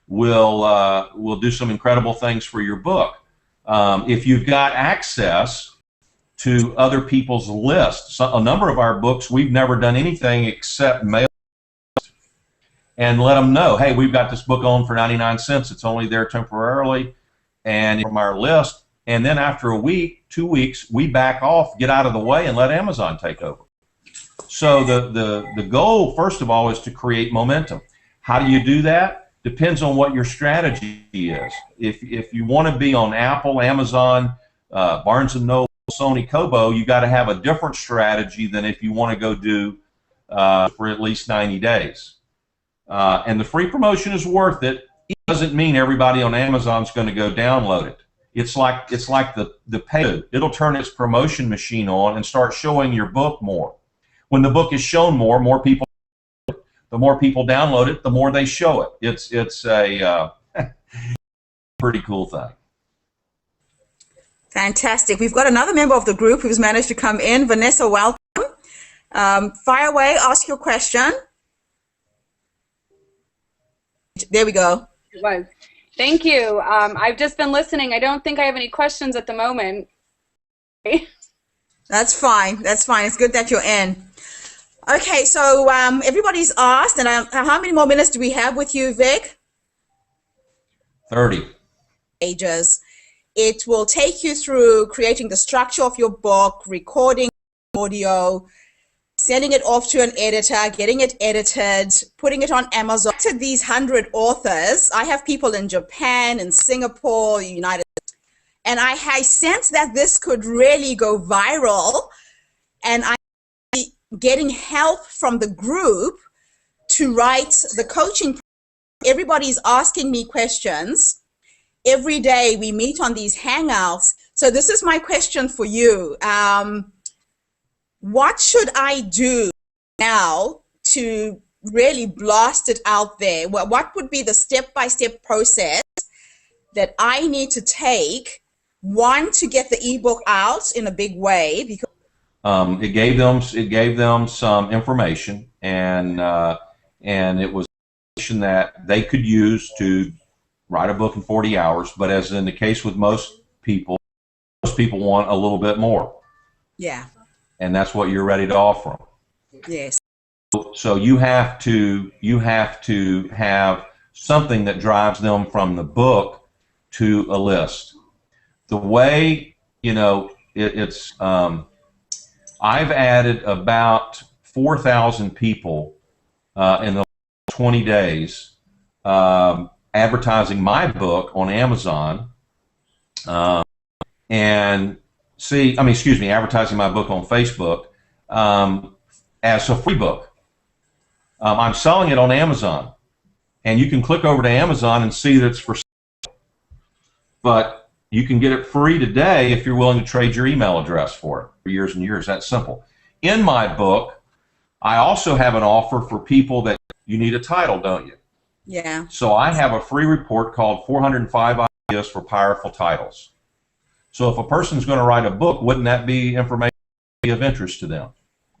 will do some incredible things for your book. If you've got access to other people's lists. So a number of our books, we've never done anything except mail and let them know, hey, we've got this book on for 99 cents. It's only there temporarily, and from our list. And then after a week, 2 weeks, we back off, get out of the way, and let Amazon take over. So the goal, first of all, is to create momentum. How do you do that? Depends on what your strategy is. If you want to be on Apple, Amazon, Barnes & Noble, Sony, Kobo, you got to have a different strategy than if you want to go do for at least 90 days. And the free promotion is worth it. It doesn't mean everybody on Amazon's going to go download it. It's like the pay. It'll turn its promotion machine on and start showing your book more. When the book is shown more people. The more people download it, the more they show it. It's a pretty cool thing. Fantastic. We've got another member of the group who's managed to come in. Vanessa, welcome. Fire away, ask your question. There we go. It was. Thank you. I've just been listening. I don't think I have any questions at the moment. That's fine. That's fine. It's good that you're in. Okay, so everybody's asked, and how many more minutes do we have with you, Vic? 30. Pages. It will take you through creating the structure of your book, recording audio, sending it off to an editor, getting it edited, putting it on Amazon. To these 100 authors, I have people in Japan, in Singapore, United States, and I sense that this could really go viral, and I'm getting help from the group to write the coaching. Everybody's asking me questions. Every day we meet on these Hangouts. So this is my question for you. What should I do now to really blast it out there? What would be the step-by-step process that I need to take, one, to get the ebook out in a big way, because it gave them some information, and it was information that they could use to write a book in 40 hours. But as in the case with most people want a little bit more. Yeah. And that's what you're ready to offer them. Yes. So you have to have something that drives them from the book to a list. The way, I've added about 4,000 people in the 20 days advertising my book on Amazon, advertising my book on Facebook as a free book. I'm selling it on Amazon, and you can click over to Amazon and see that it's for sale. But you can get it free today if you're willing to trade your email address for it for years and years. That's simple. In my book, I also have an offer for people that you need a title, don't you? Yeah. So I have a free report called 405 Ideas for Powerful Titles. So if a person's going to write a book, wouldn't that be information of interest to them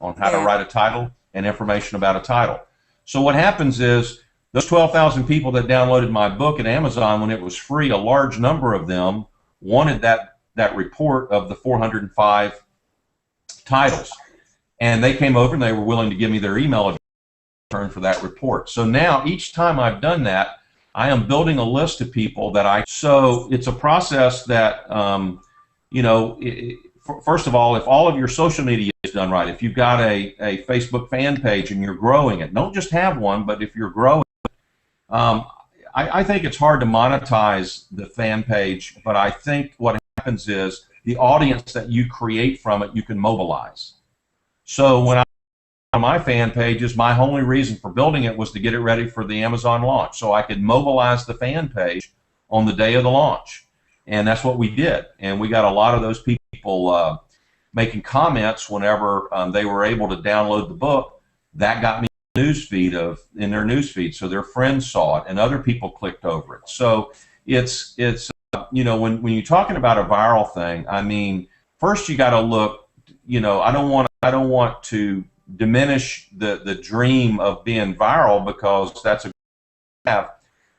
on how to write a title and information about a title? So what happens is those 12,000 people that downloaded my book at Amazon when it was free, a large number of them wanted that report of the 405 titles. And they came over and they were willing to give me their email address in return for that report. So now each time I've done that, I am building a list of people that so it's a process that, first of all, if all of your social media is done right, if you've got a Facebook fan page and you're growing it, don't just have one, but if you're growing it, I think it's hard to monetize the fan page, but I think what happens is the audience that you create from it, you can mobilize. So when on my fan pages, my only reason for building it was to get it ready for the Amazon launch, so I could mobilize the fan page on the day of the launch. And that's what we did. And we got a lot of those people making comments whenever they were able to download the book. That got me in their news feed, so their friends saw it and other people clicked over it. So it's when you're talking about a viral thing, I mean, first you got to look. I don't want to diminish the dream of being viral, because that's a have,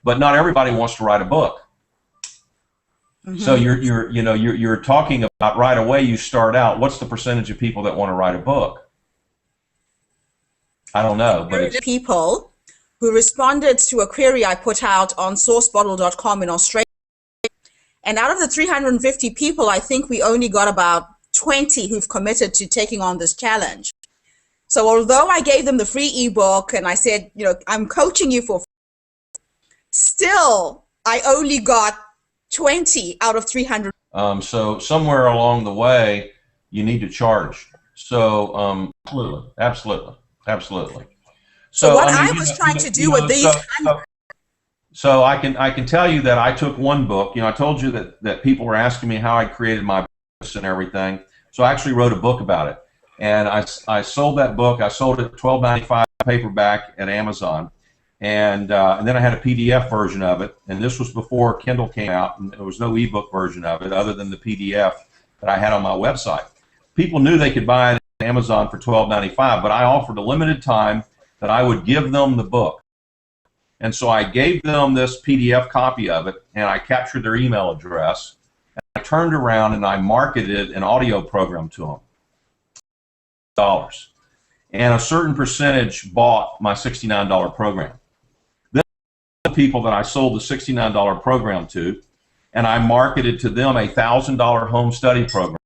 but not everybody wants to write a book. Mm-hmm. So you're talking about right away. You start out. What's the percentage of people that want to write a book? I don't know, but it's people who responded to a query I put out on sourcebottle.com in Australia. And out of the 350 people, I think we only got about 20 who've committed to taking on this challenge. So although I gave them the free ebook and I said, I'm coaching you for free, still I only got 20 out of 300. So somewhere along the way, you need to charge. So absolutely. So what I was trying to do with these. So I can tell you that I took one book. I told you that people were asking me how I created my books and everything. So I actually wrote a book about it. And I sold that book. I sold it at $12.95 paperback at Amazon, and then I had a PDF version of it. And this was before Kindle came out, and there was no ebook version of it other than the PDF that I had on my website. People knew they could buy it at Amazon for $12.95, but I offered a limited time that I would give them the book. And so I gave them this PDF copy of it, and I captured their email address. And I turned around and I marketed an audio program to them. And a certain percentage bought my $69 program. Then the people that I sold the $69 program to, and I marketed to them a $1,000 home study program.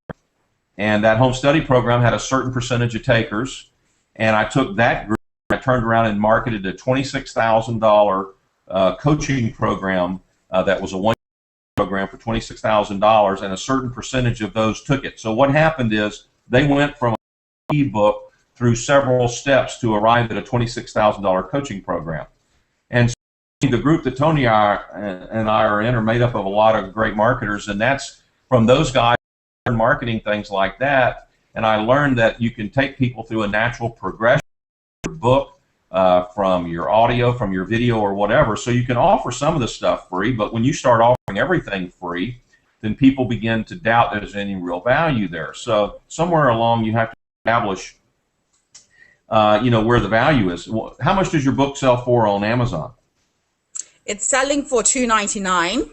And that home study program had a certain percentage of takers, and I took that group, I turned around and marketed a $26,000 coaching program that was a one-year program for $26,000, and a certain percentage of those took it. So what happened is they went from ebook through several steps to arrive at a $26,000 coaching program. And so the group that Tony and I are in are made up of a lot of great marketers, and that's from those guys marketing things like that. And I learned that you can take people through a natural progression. Book from your audio, from your video, or whatever. So you can offer some of the stuff free, but when you start offering everything free, then people begin to doubt there's any real value there. So somewhere along you have to establish, where the value is. How much does your book sell for on Amazon? It's selling for $2.99.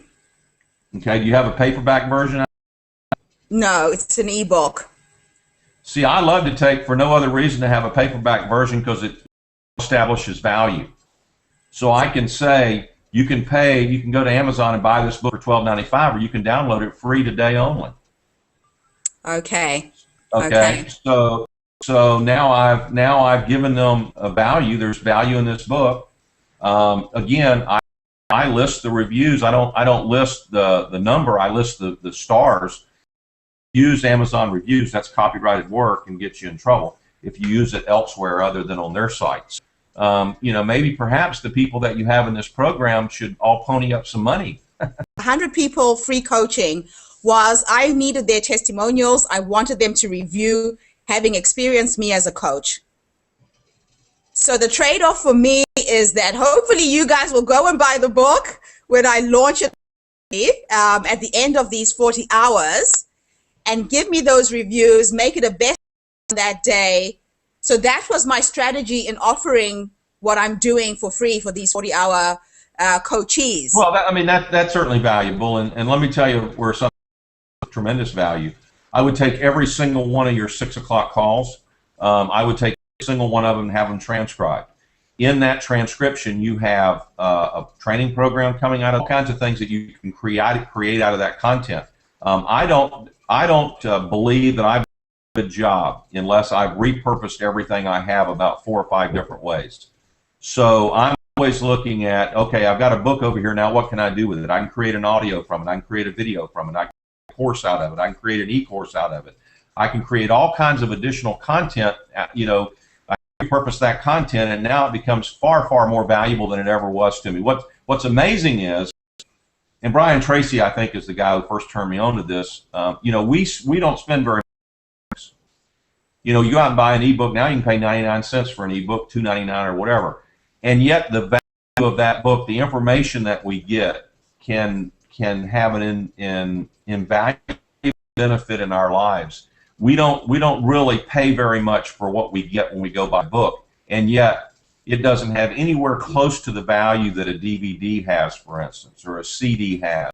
Okay. Do you have a paperback version? No, it's an ebook. See, I love to take, for no other reason, to have a paperback version because it establishes value. So I can say, you can go to Amazon and buy this book for $12.95, or you can download it free today only. Okay. Okay. So now I've given them a value. There's value in this book. Again, I list the reviews. I don't list the number. I list the stars. Use Amazon reviews. That's copyrighted work and gets you in trouble if you use it elsewhere other than on their sites. Maybe perhaps the people that you have in this program should all pony up some money. 100 people free coaching was, I needed their testimonials. I wanted them to review having experienced me as a coach. So the trade-off for me is that hopefully you guys will go and buy the book when I launch it at the end of these 40 hours and give me those reviews, make it a best that day. So that was my strategy in offering what I'm doing for free for these 40-hour coachees. Well, that's certainly valuable. And let me tell you where some tremendous value. I would take every single one of your 6 o'clock calls. I would take every single one of them and have them transcribed. In that transcription, you have a training program coming out of all kinds of things that you can create out of that content. I don't believe that I've done a good job unless I've repurposed everything I have about 4 or 5 different ways. So I'm always looking at, okay, I've got a book over here now. What can I do with it? I can create an audio from it. I can create a video from it. I can create a course out of it. I can create an e-course out of it. I can create all kinds of additional content. I repurpose that content, and now it becomes far, far more valuable than it ever was to me. What's amazing is, and Brian Tracy, I think, is the guy who first turned me on to this. We don't spend very much. You go out and buy an ebook now. You can pay 99 cents for an ebook, $2.99 or whatever, and yet the value of that book, the information that we get, can have an invaluable benefit in our lives. We don't really pay very much for what we get when we go buy a book, and yet it doesn't have anywhere close to the value that a DVD has, for instance, or a CD has,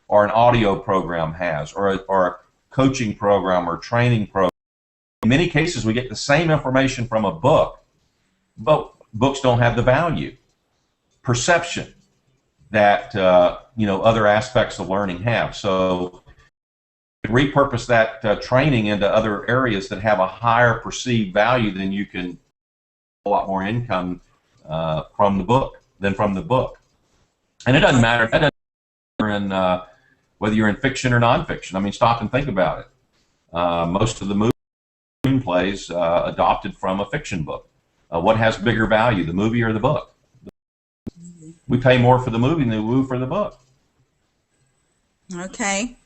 or an audio program has, or a coaching program or training program. In many cases, we get the same information from a book, but books don't have the value, perception that other aspects of learning have. So repurpose that training into other areas that have a higher perceived value, then you can get a lot more income from the book than from the book. And it doesn't matter. That doesn't matter whether you're in fiction or nonfiction. I mean, stop and think about it. Most of the movie screenplays adopted from a fiction book. What has bigger value, the movie or the book? We pay more for the movie than we do for the book. Okay.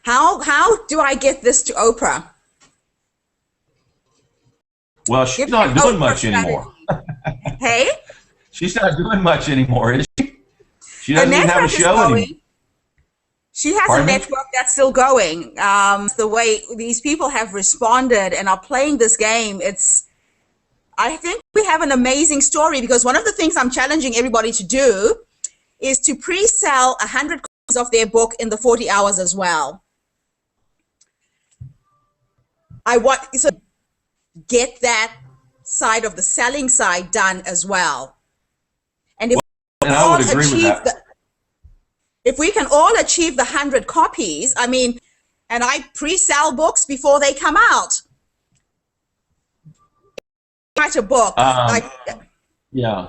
How do I get this to Oprah? Well, she's not doing much anymore. Hey? She's not doing much anymore, is she? She doesn't even have a show anymore. She has a network that's still going. The way these people have responded and are playing this game, I think we have an amazing story, because one of the things I'm challenging everybody to do is to pre-sell 100 copies of their book in the 40 hours as well. I want to get that side of the selling side done as well. And if I would agree with that. If we can all achieve the 100 copies, and I pre-sell books before they come out. Write a book. Yeah.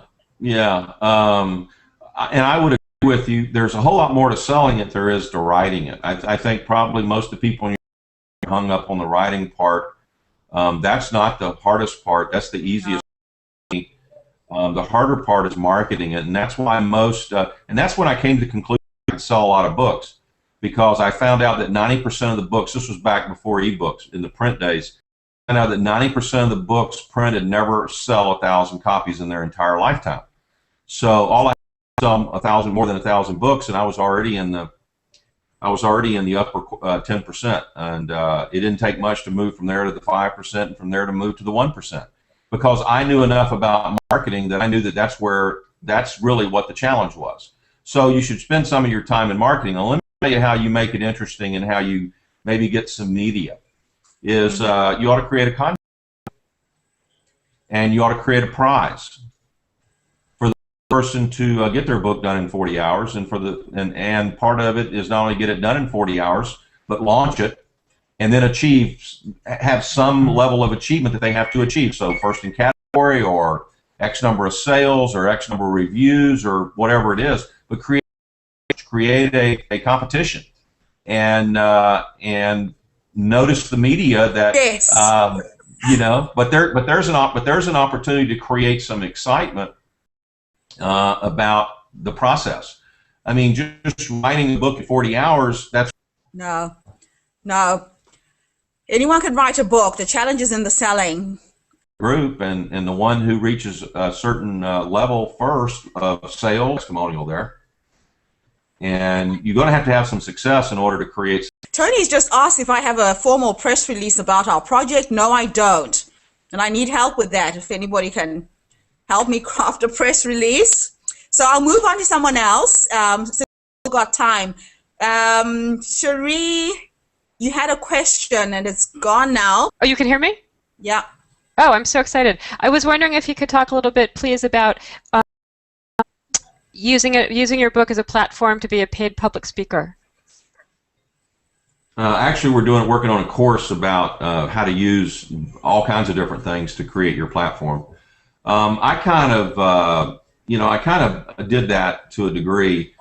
And I would agree with you. There's a whole lot more to selling it there is to writing it. I think probably most of the people hung up on the writing part. That's not the hardest part. That's the easiest. The harder part is marketing it, and that's why and that's when I came to the conclusion I could sell a lot of books, because I found out that 90% of the books, this was back before ebooks in the print days, out that 90% of the books printed never sell 1,000 copies in their entire lifetime. So all I sell more than 1,000 books, and I was already in the upper 10%, and it didn't take much to move from there to the 5%, and from there to move to the 1%, because I knew enough about marketing that I knew that that's really what the challenge was. So you should spend some of your time in marketing. Now, let me tell you how you make it interesting and how you maybe get some media. Is you ought to create a contest, and you ought to create a prize for the person to get their book done in 40 hours, and and part of it is not only get it done in 40 hours, but launch it, and then have some level of achievement that they have to achieve. So first in category, or X number of sales, or X number of reviews, or whatever it is, but create a competition, and notice the media that but there's an opportunity to create some excitement about the process. I mean, just writing a book in 40 hours, that's no. Anyone can write a book. The challenge is in the selling. Group, and the one who reaches a certain level first of sales, testimonial there. And you're going to have some success in order to create. Tony's just asked if I have a formal press release about our project. No, I don't. And I need help with that, if anybody can help me craft a press release. So I'll move on to someone else. So we've got time. Cherie, you had a question and it's gone now. Oh, you can hear me? Yeah. Oh, I'm so excited. I was wondering if you could talk a little bit, please, about using your book as a platform to be a paid public speaker. Actually, we're working on a course about how to use all kinds of different things to create your platform. I kind of did that to a degree.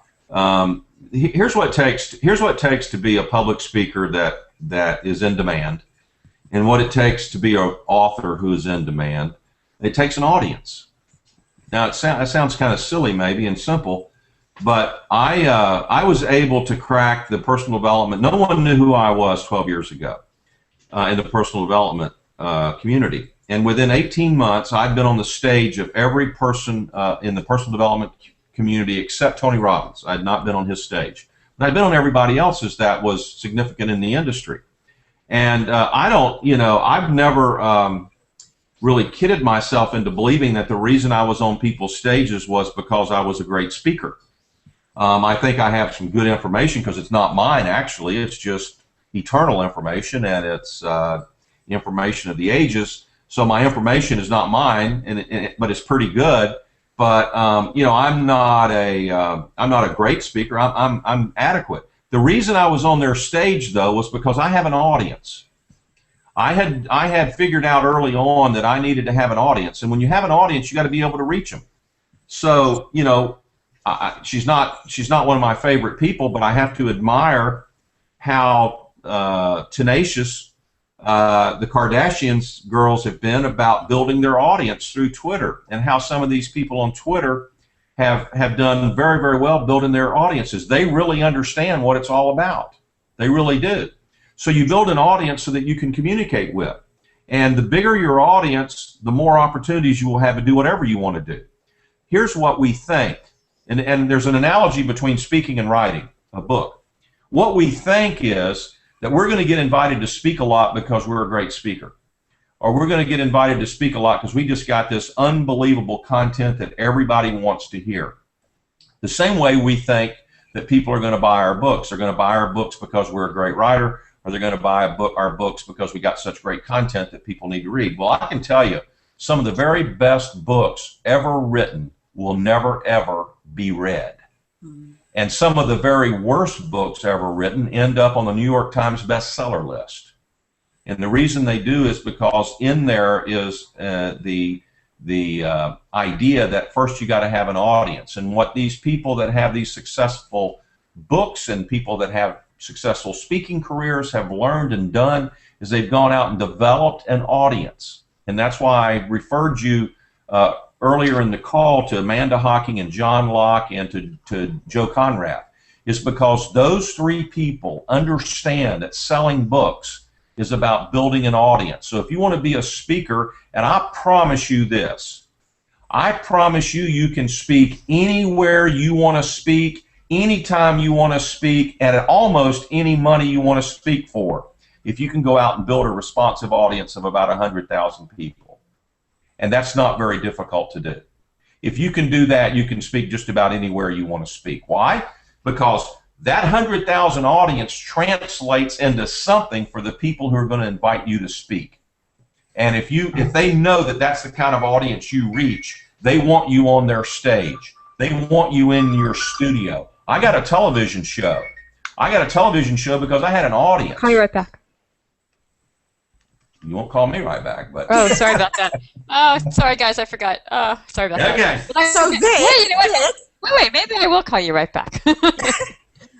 Here's what it takes to be a public speaker that is in demand, and what it takes to be an author who is in demand. It takes an audience. Now, it sounds kind of silly maybe and simple, but I was able to crack the personal development. No one knew who I was 12 years ago in the personal development community. And within 18 months, I'd been on the stage of every person in the personal development community except Tony Robbins. I had not been on his stage. But I'd been on everybody else's that was significant in the industry. And I've never really kidded myself into believing that the reason I was on people's stages was because I was a great speaker. I think I have some good information because it's not mine, actually. It's just eternal information, and it's information of the ages. So my information is not mine, but it's pretty good. But I'm not a great speaker. I'm adequate. The reason I was on their stage, though, was because I have an audience. I had figured out early on that I needed to have an audience, and when you have an audience, you got to be able to reach them. So she's not one of my favorite people, but I have to admire how tenacious the Kardashians girls have been about building their audience through Twitter, and how some of these people on Twitter have done very, very well building their audiences. They really understand what it's all about. They really do. So you build an audience so that you can communicate with. And the bigger your audience, the more opportunities you will have to do whatever you want to do. Here's what we think. And there's an analogy between speaking and writing a book. What we think is that we're going to get invited to speak a lot because we're a great speaker. Or we're going to get invited to speak a lot because we just got this unbelievable content that everybody wants to hear. The same way we think that people are going to buy our books. They're going to buy our books because we're a great writer, or they're going to buy our books because we got such great content that people need to read. Well, I can tell you, some of the very best books ever written will never, ever be read. Mm-hmm. And some of the very worst books ever written end up on the New York Times bestseller list. And the reason they do is because in there is the idea that first you got to have an audience. And what these people that have these successful books and people that have successful speaking careers have learned and done is they've gone out and developed an audience. And that's why I referred you earlier in the call to Amanda Hocking and John Locke and to Joe Conrad, is because those three people understand that selling books is about building an audience. So if you want to be a speaker, and I promise you this, I promise you, you can speak anywhere you want to speak, anytime you want to speak, and at almost any money you want to speak for, if you can go out and build a responsive audience of about 100,000 people. And that's not very difficult to do. If you can do that, you can speak just about anywhere you want to speak. Why? Because that 100,000 audience translates into something for the people who are going to invite you to speak. And if they know that that's the kind of audience you reach, they want you on their stage. They want you in your studio. I got a television show. I got a television show because I had an audience. Call you right back. You won't call me right back, but. Oh, sorry about that. Oh, sorry guys, I forgot. Sorry about that. Okay. So Vic, hey, you know what? Wait, maybe I will call you right back.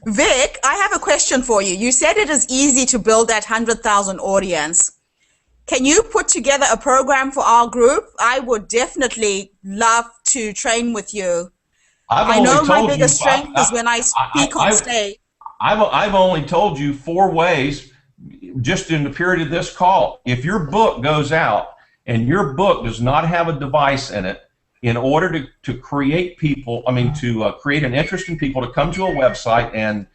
Vic, I have a question for you. You said it is easy to build that 100,000 audience. Can you put together a program for our group? I would definitely love to train with you. I know my biggest strength is when I speak on stage. I've only told you 4 ways just in the period of this call. If your book goes out and your book does not have a device in it, in order to create people, create an interest in people to come to a website and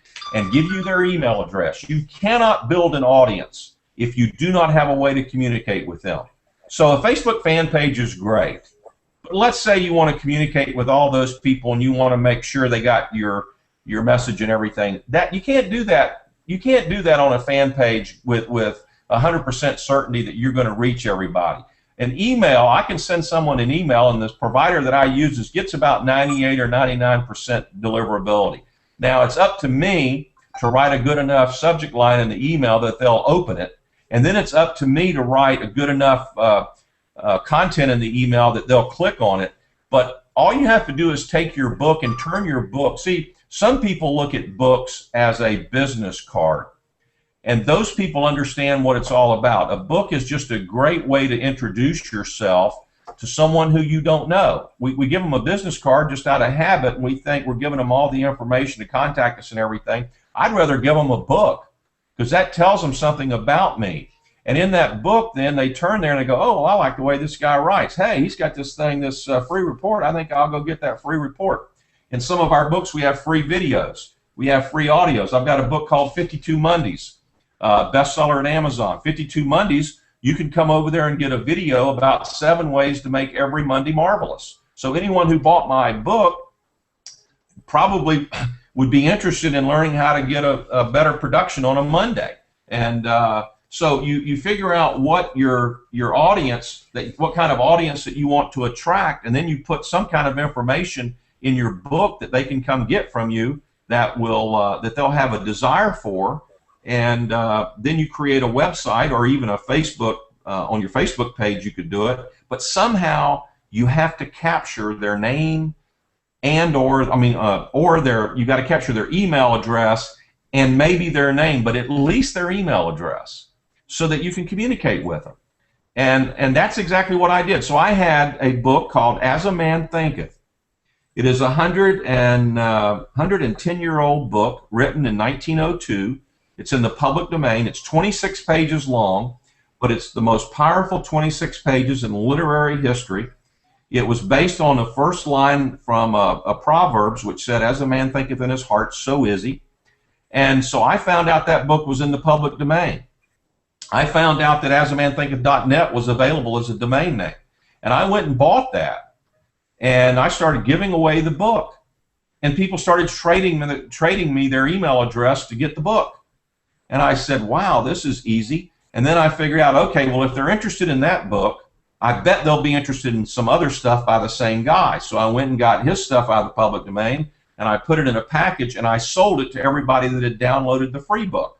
give you their email address, you cannot build an audience if you do not have a way to communicate with them. So a Facebook fan page is great. But let's say you want to communicate with all those people and you want to make sure they got your message and everything. That you can't do that. You can't do that on a fan page with 100% certainty that you're going to reach everybody. An email, I can send someone an email, and this provider that I use gets about 98 or 99% deliverability. Now, it's up to me to write a good enough subject line in the email that they'll open it, and then it's up to me to write a good enough content in the email that they'll click on it. But all you have to do is take your book and turn your book. See, some people look at books as a business card. And those people understand what it's all about. A book is just a great way to introduce yourself to someone who you don't know. We give them a business card just out of habit, and we think we're giving them all the information to contact us and everything. I'd rather give them a book because that tells them something about me. And in that book, then, they turn there and they go, oh, well, I like the way this guy writes. Hey, he's got this thing, this free report. I think I'll go get that free report. In some of our books, we have free videos. We have free audios. I've got a book called 52 Mondays. Bestseller at Amazon. 52 Mondays, you can come over there and get a video about 7 ways to make every Monday marvelous. So anyone who bought my book probably would be interested in learning how to get a better production on a Monday. And so you figure out what your audience, what kind of audience that you want to attract, and then you put some kind of information in your book that they can come get from you that will that they'll have a desire for. And then you create a website or even a Facebook, on your Facebook page you could do it, but somehow you have to capture their name and or you got to capture their email address and maybe their name, but at least their email address so that you can communicate with them. And that's exactly what I did. So I had a book called As a Man Thinketh. It is a 110-year-old book written in 1902. It's in the public domain. It's 26 pages long, but it's the most powerful 26 pages in literary history. It was based on the first line from a Proverbs, which said, as a man thinketh in his heart, so is he. And so I found out that book was in the public domain. I found out that asamanThinketh.net was available as a domain name. And I went and bought that. And I started giving away the book. And people started trading me their email address to get the book. And I said, wow, this is easy. And then I figured out, okay, well, if they're interested in that book, I bet they'll be interested in some other stuff by the same guy. So I went and got his stuff out of the public domain, and I put it in a package, and I sold it to everybody that had downloaded the free book.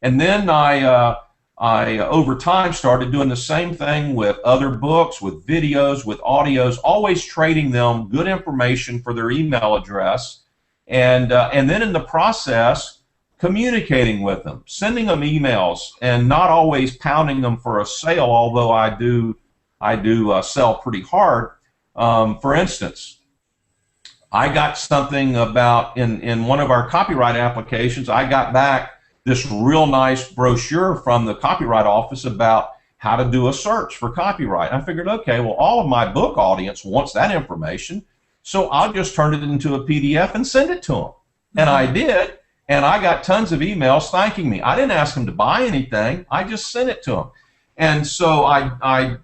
And then I over time, started doing the same thing with other books, with videos, with audios, always trading them good information for their email address, and then in the process, communicating with them, sending them emails, and not always pounding them for a sale, although I do sell pretty hard. For instance, I got something about, in one of our copyright applications, I got back this real nice brochure from the Copyright Office about how to do a search for copyright. I figured, okay, well, all of my book audience wants that information, so I'll just turn it into a PDF and send it to them. And I did, and I got tons of emails thanking me. I didn't ask them to buy anything. I just sent it to them. And so I add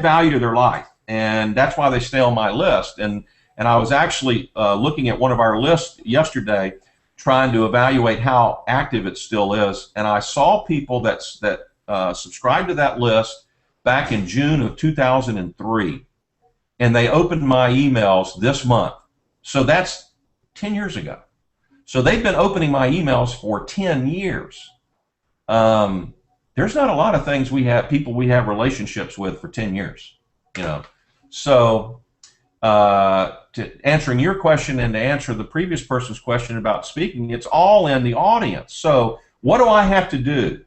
value to their life, and that's why they stay on my list. And I was actually looking at one of our lists yesterday, trying to evaluate how active it still is, and I saw people that subscribed to that list back in June of 2003, and they opened my emails this month. So that's 10 years ago. So they've been opening my emails for 10 years. There's not a lot of things people we have relationships with for 10 years, you know. So to answering your question and to answer the previous person's question about speaking, it's all in the audience. So what do I have to do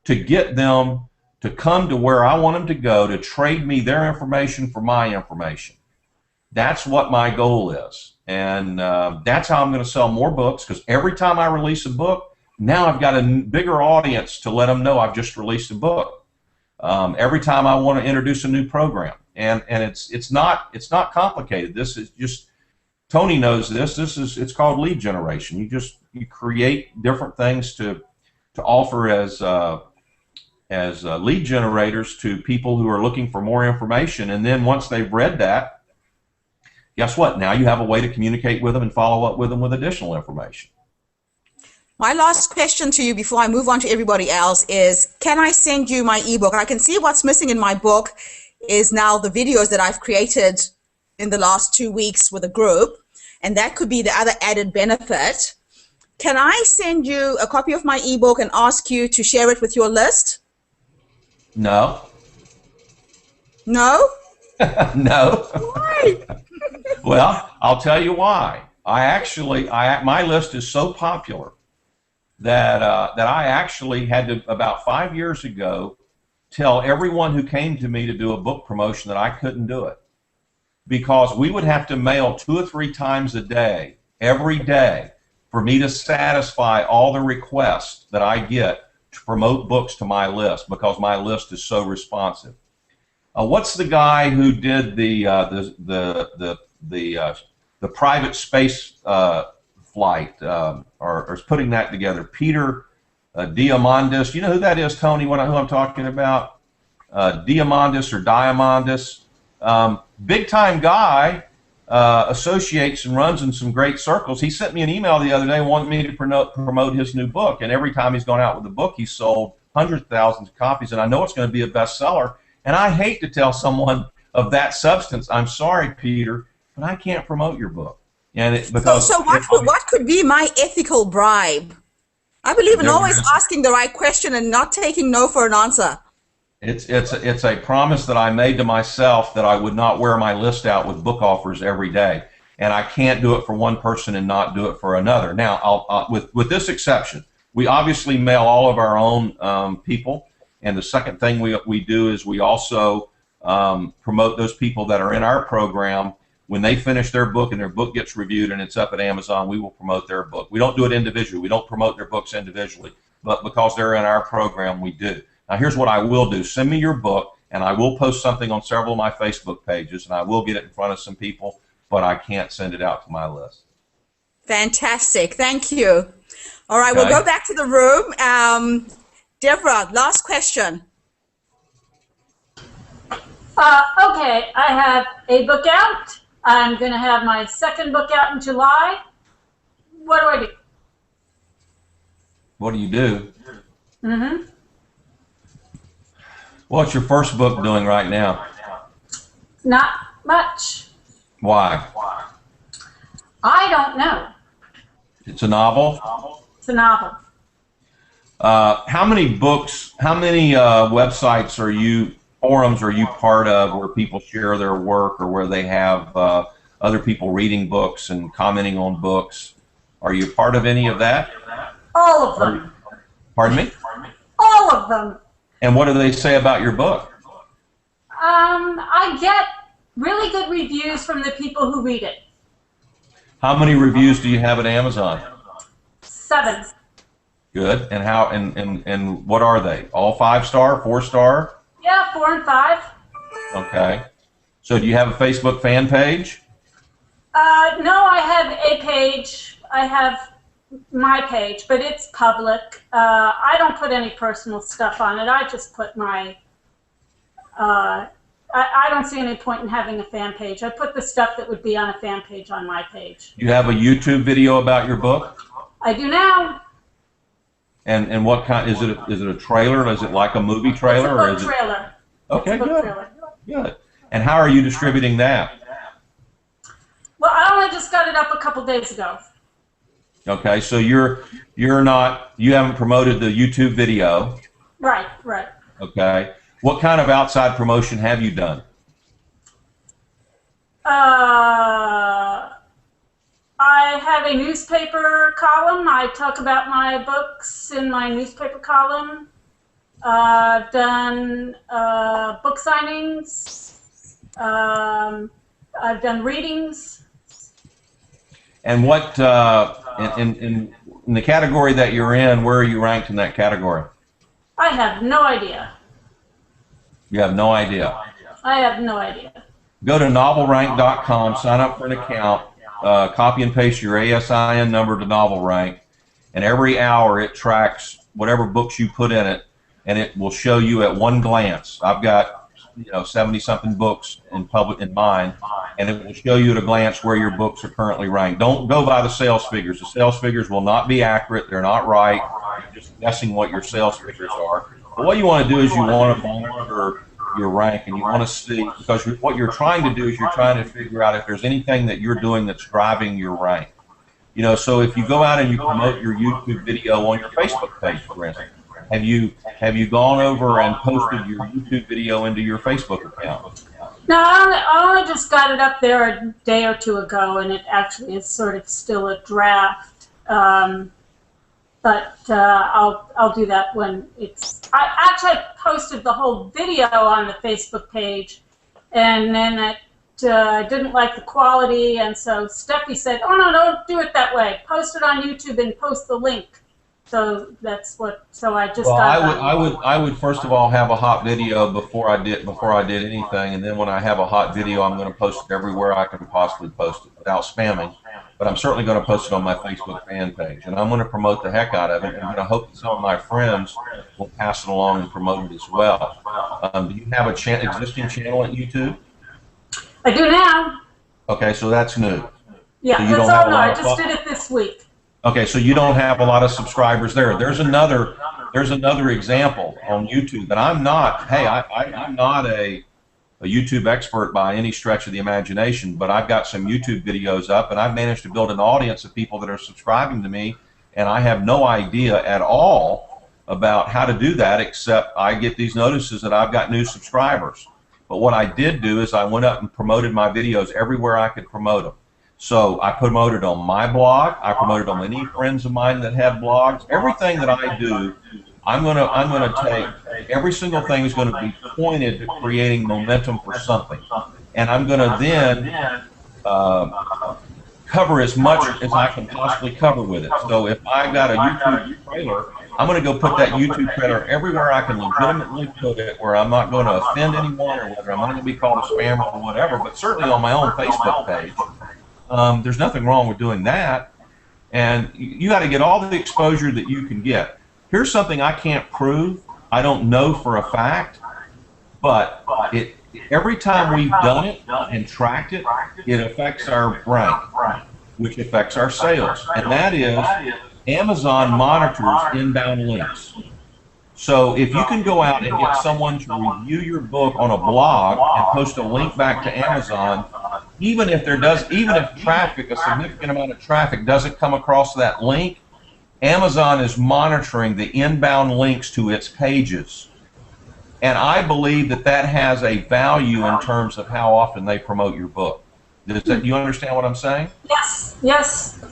to get them to come to where I want them to go, to trade me their information for my information? That's what my goal is. And that's how I'm going to sell more books, because every time I release a book, now I've got a bigger audience to let them know I've just released a book. Every time I want to introduce a new program. And it's not complicated. This is just, Tony knows this. It's called lead generation. You create different things to offer as lead generators to people who are looking for more information. And then once they've read that, guess what? Now you have a way to communicate with them and follow up with them with additional information. My last question to you before I move on to everybody else is, can I send you my ebook? I can see what's missing in my book is now the videos that I've created in the last 2 weeks with a group, and that could be the other added benefit. Can I send you a copy of my ebook and ask you to share it with your list? No. No? No. Why? Well, I'll tell you why. My list is so popular that I actually had to, about 5 years ago, tell everyone who came to me to do a book promotion that I couldn't do it, because we would have to mail 2 or 3 times a day, every day, for me to satisfy all the requests that I get to promote books to my list, because my list is so responsive. What's the guy who did the private space flight, or is putting that together? Peter Diamandis. You know who that is, Tony? Who I'm talking about? Diamandis or Diamandis. Big time guy, associates and runs in some great circles. He sent me an email the other day wanting me to promote his new book, and every time he's gone out with a book, he's sold hundreds of thousands of copies, and I know it's going to be a bestseller. And I hate to tell someone of that substance, I'm sorry, Peter, but I can't promote your book. And so what could be my ethical bribe? I believe in always asking the right question and not taking no for an answer. It's a promise that I made to myself that I would not wear my list out with book offers every day, and I can't do it for one person and not do it for another. Now, with this exception, we obviously mail all of our own people, and the second thing we do is we also promote those people that are in our program. When they finish their book and their book gets reviewed and it's up at Amazon, we will promote their book. We don't do it individually. We don't promote their books individually, but because they're in our program, we do. Now, here's what I will do. Send me your book, and I will post something on several of my Facebook pages, and I will get it in front of some people, but I can't send it out to my list. Fantastic. Thank you. All right, we'll go back to the room. Deborah, last question. Okay, I have a book out. I'm going to have my second book out in July. What do I do? What do you do? Mm-hmm. What's your first book doing right now? Not much. Why? I don't know. It's a novel? It's a novel. How many books, how many websites forums are you part of where people share their work, or where they have other people reading books and commenting on books? Are you part of any of that? All of them. Pardon me? All of them. And what do they say about your book? I get really good reviews from the people who read it. How many reviews do you have at Amazon? 7. Good. And how? And what are they? All 5-star, 4-star? Yeah, 4 and 5. Okay. So do you have a Facebook fan page? No, I have a page. I have my page, but it's public. I don't put any personal stuff on it. I just put my. I don't see any point in having a fan page. I put the stuff that would be on a fan page on my page. You have a YouTube video about your book? I do now. And what kind? Is it a trailer? Is it like a movie trailer? It's a book trailer. Okay, it's a book good. trailer. Good. And how are you distributing that? Well, I only just got it up a couple days ago. Okay, so you haven't promoted the YouTube video. Right. Okay. What kind of outside promotion have you done? I have a newspaper column. I talk about my books in my newspaper column. I've done book signings. I've done readings. And what in the category that you're in, where are you ranked in that category? I have no idea. You have no idea. I have no idea. Go to novelrank.com, sign up for an account, copy and paste your ASIN number to NovelRank, and every hour it tracks whatever books you put in it, and it will show you at one glance. I've got 70-something books in mine, and it will show you at a glance where your books are currently ranked. Don't go by the sales figures. The sales figures will not be accurate. They're not right. You're just guessing what your sales figures are. But what you want to do is you want to monitor your rank, and you want to see, because what you're trying to do is you're trying to figure out if there's anything that you're doing that's driving your rank. So if you go out and you promote your YouTube video on your Facebook page, for instance, have you gone over and posted your YouTube video into your Facebook account? No, I only just got it up there a day or two ago, and it actually is sort of still a draft. But I'll do that when it's. I posted the whole video on the Facebook page, and then it didn't like the quality, and so Steffi said, "Oh no, don't do it that way. Post it on YouTube and post the link." So that's what. So I just. Well, I would first of all have a hot video before I did anything, and then when I have a hot video, I'm going to post it everywhere I can possibly post it without spamming. But I'm certainly going to post it on my Facebook fan page, and I'm going to promote the heck out of it. And I'm going to hope that some of my friends will pass it along and promote it as well. Do you have a existing channel at YouTube? I do now. Okay, so that's new. Yeah, so that's all new. I just did it this week. Okay, so you don't have a lot of subscribers there. There's another example on YouTube, and I'm not. Hey, I'm not a YouTube expert by any stretch of the imagination, but I've got some YouTube videos up, and I've managed to build an audience of people that are subscribing to me, and I have no idea at all about how to do that, except I get these notices that I've got new subscribers. But what I did do is I went up and promoted my videos everywhere I could promote them. So I promoted on my blog. I promoted on any friends of mine that have blogs. Everything that I do, I'm gonna take. Every single thing is going to be pointed to creating momentum for something, and I'm going to then cover as much as I can possibly cover with it. So if I've got a YouTube trailer, I'm going to go put that YouTube trailer everywhere I can legitimately put it, where I'm not going to offend anyone, or whether I'm not going to be called a spammer or whatever. But certainly on my own Facebook page, there's nothing wrong with doing that. And you got to get all the exposure that you can get. Here's something I can't prove. I don't know for a fact, but every time we've done it and tracked it, it affects our rank, which affects our sales. And that is, Amazon monitors inbound links. So if you can go out and get someone to review your book on a blog and post a link back to Amazon, even if traffic, a significant amount of traffic, doesn't come across that link, Amazon is monitoring the inbound links to its pages. And I believe that has a value in terms of how often they promote your book. Do you understand what I'm saying? Yes, yes.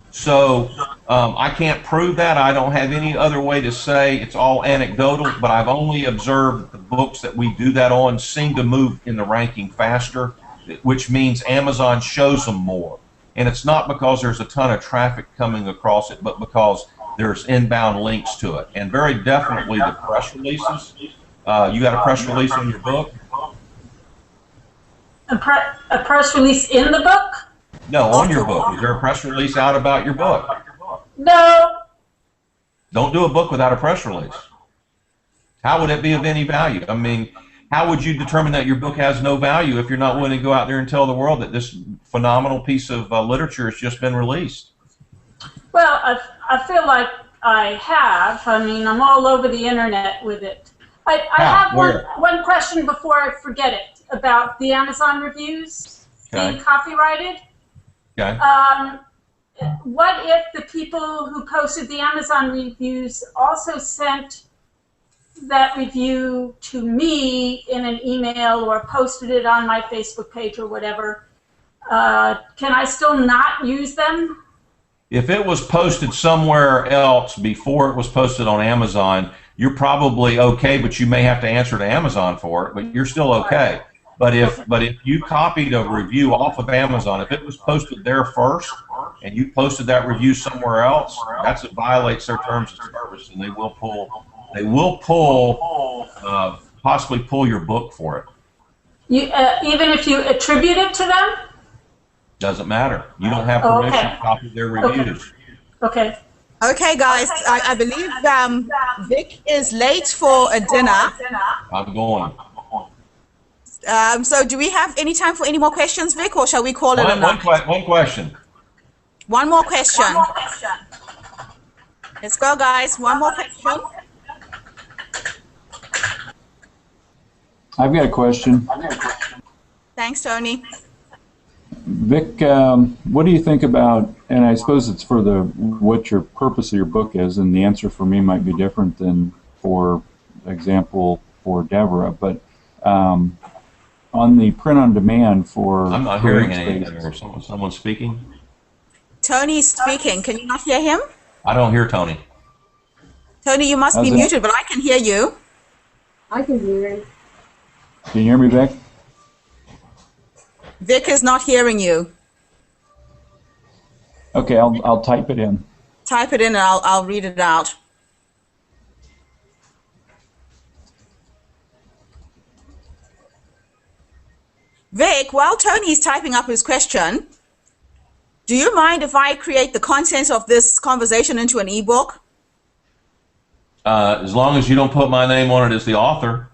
So I can't prove that. I don't have any other way to say. It's all anecdotal, but I've only observed the books that we do that on seem to move in the ranking faster, which means Amazon shows them more. And it's not because there's a ton of traffic coming across it, but because there's inbound links to it. And very definitely the press releases. You got a press release on your book? A press release in the book? No, on your book. Is there a press release out about your book? No. Don't do a book without a press release. How would it be of any value? I mean, how would you determine that your book has no value if you're not willing to go out there and tell the world that this phenomenal piece of literature has just been released? Well, I feel like I have. I mean, I'm all over the internet with it. I have one question before I forget it about the Amazon reviews being copyrighted. Okay. What if the people who posted the Amazon reviews also sent that review to me in an email or posted it on my Facebook page or whatever? Can I still not use them? If it was posted somewhere else before it was posted on Amazon, you're probably okay, but you may have to answer to Amazon for it, but you're still okay. But if you copied a review off of Amazon, if it was posted there first and you posted that review somewhere else, that violates their terms of service, and they will possibly pull your book for it. Even if you attribute it to them? Doesn't matter. You don't have permission to copy their reviews. Okay. Okay, guys. I believe Vic is late for a dinner. I'm going. So do we have any time for any more questions, Vic, or shall we call it a night? One question. One more question. Let's go, guys. One more question. I've got a question. Thanks, Tony. Vic, what do you think about, and I suppose it's for what your purpose of your book is, and the answer for me might be different than, for example, for Deborah, but on the print on demand for... I'm not hearing anything. Or someone speaking? Tony's speaking. Can you not hear him? I don't hear Tony. Tony, you must be muted, but I can hear you. I can hear him. Can you hear me, Vic? Vic is not hearing you. Okay, I'll type it in. Type it in and I'll read it out. Vic, while Tony's typing up his question, do you mind if I create the contents of this conversation into an ebook? As long as you don't put my name on it as the author.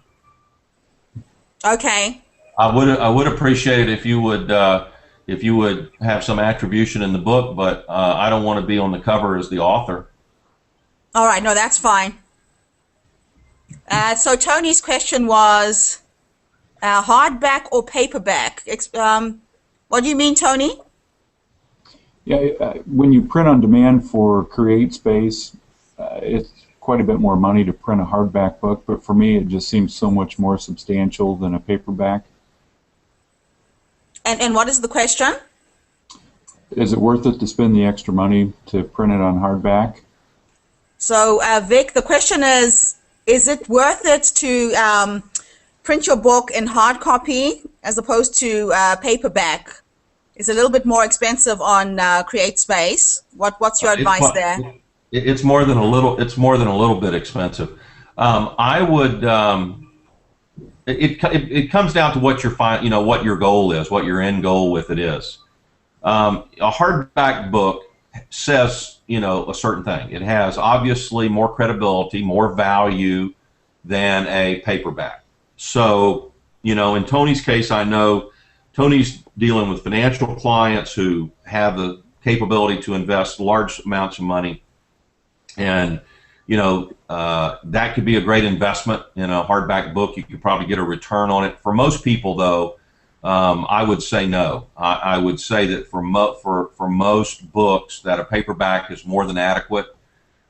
Okay. I would appreciate it if you would have some attribution in the book, but I don't want to be on the cover as the author. All right, no, that's fine. So Tony's question was hardback or paperback. What do you mean, Tony? Yeah, when you print on demand for CreateSpace, it's quite a bit more money to print a hardback book, but for me it just seems so much more substantial than a paperback. And what is the question? Is it worth it to spend the extra money to print it on hardback? So Vic, the question is it worth it to print your book in hard copy as opposed to paperback? It's a little bit more expensive on CreateSpace. What's your advice there? It's more than a little. It's more than a little bit expensive. I would. It comes down to what what your goal is, what your end goal with it is. A hardback book says a certain thing. It has obviously more credibility, more value than a paperback. So in Tony's case, I know Tony's dealing with financial clients who have the capability to invest large amounts of money. And that could be a great investment in a hardback book. You could probably get a return on it. For most people, though, I would say no. I would say that for most books, that a paperback is more than adequate.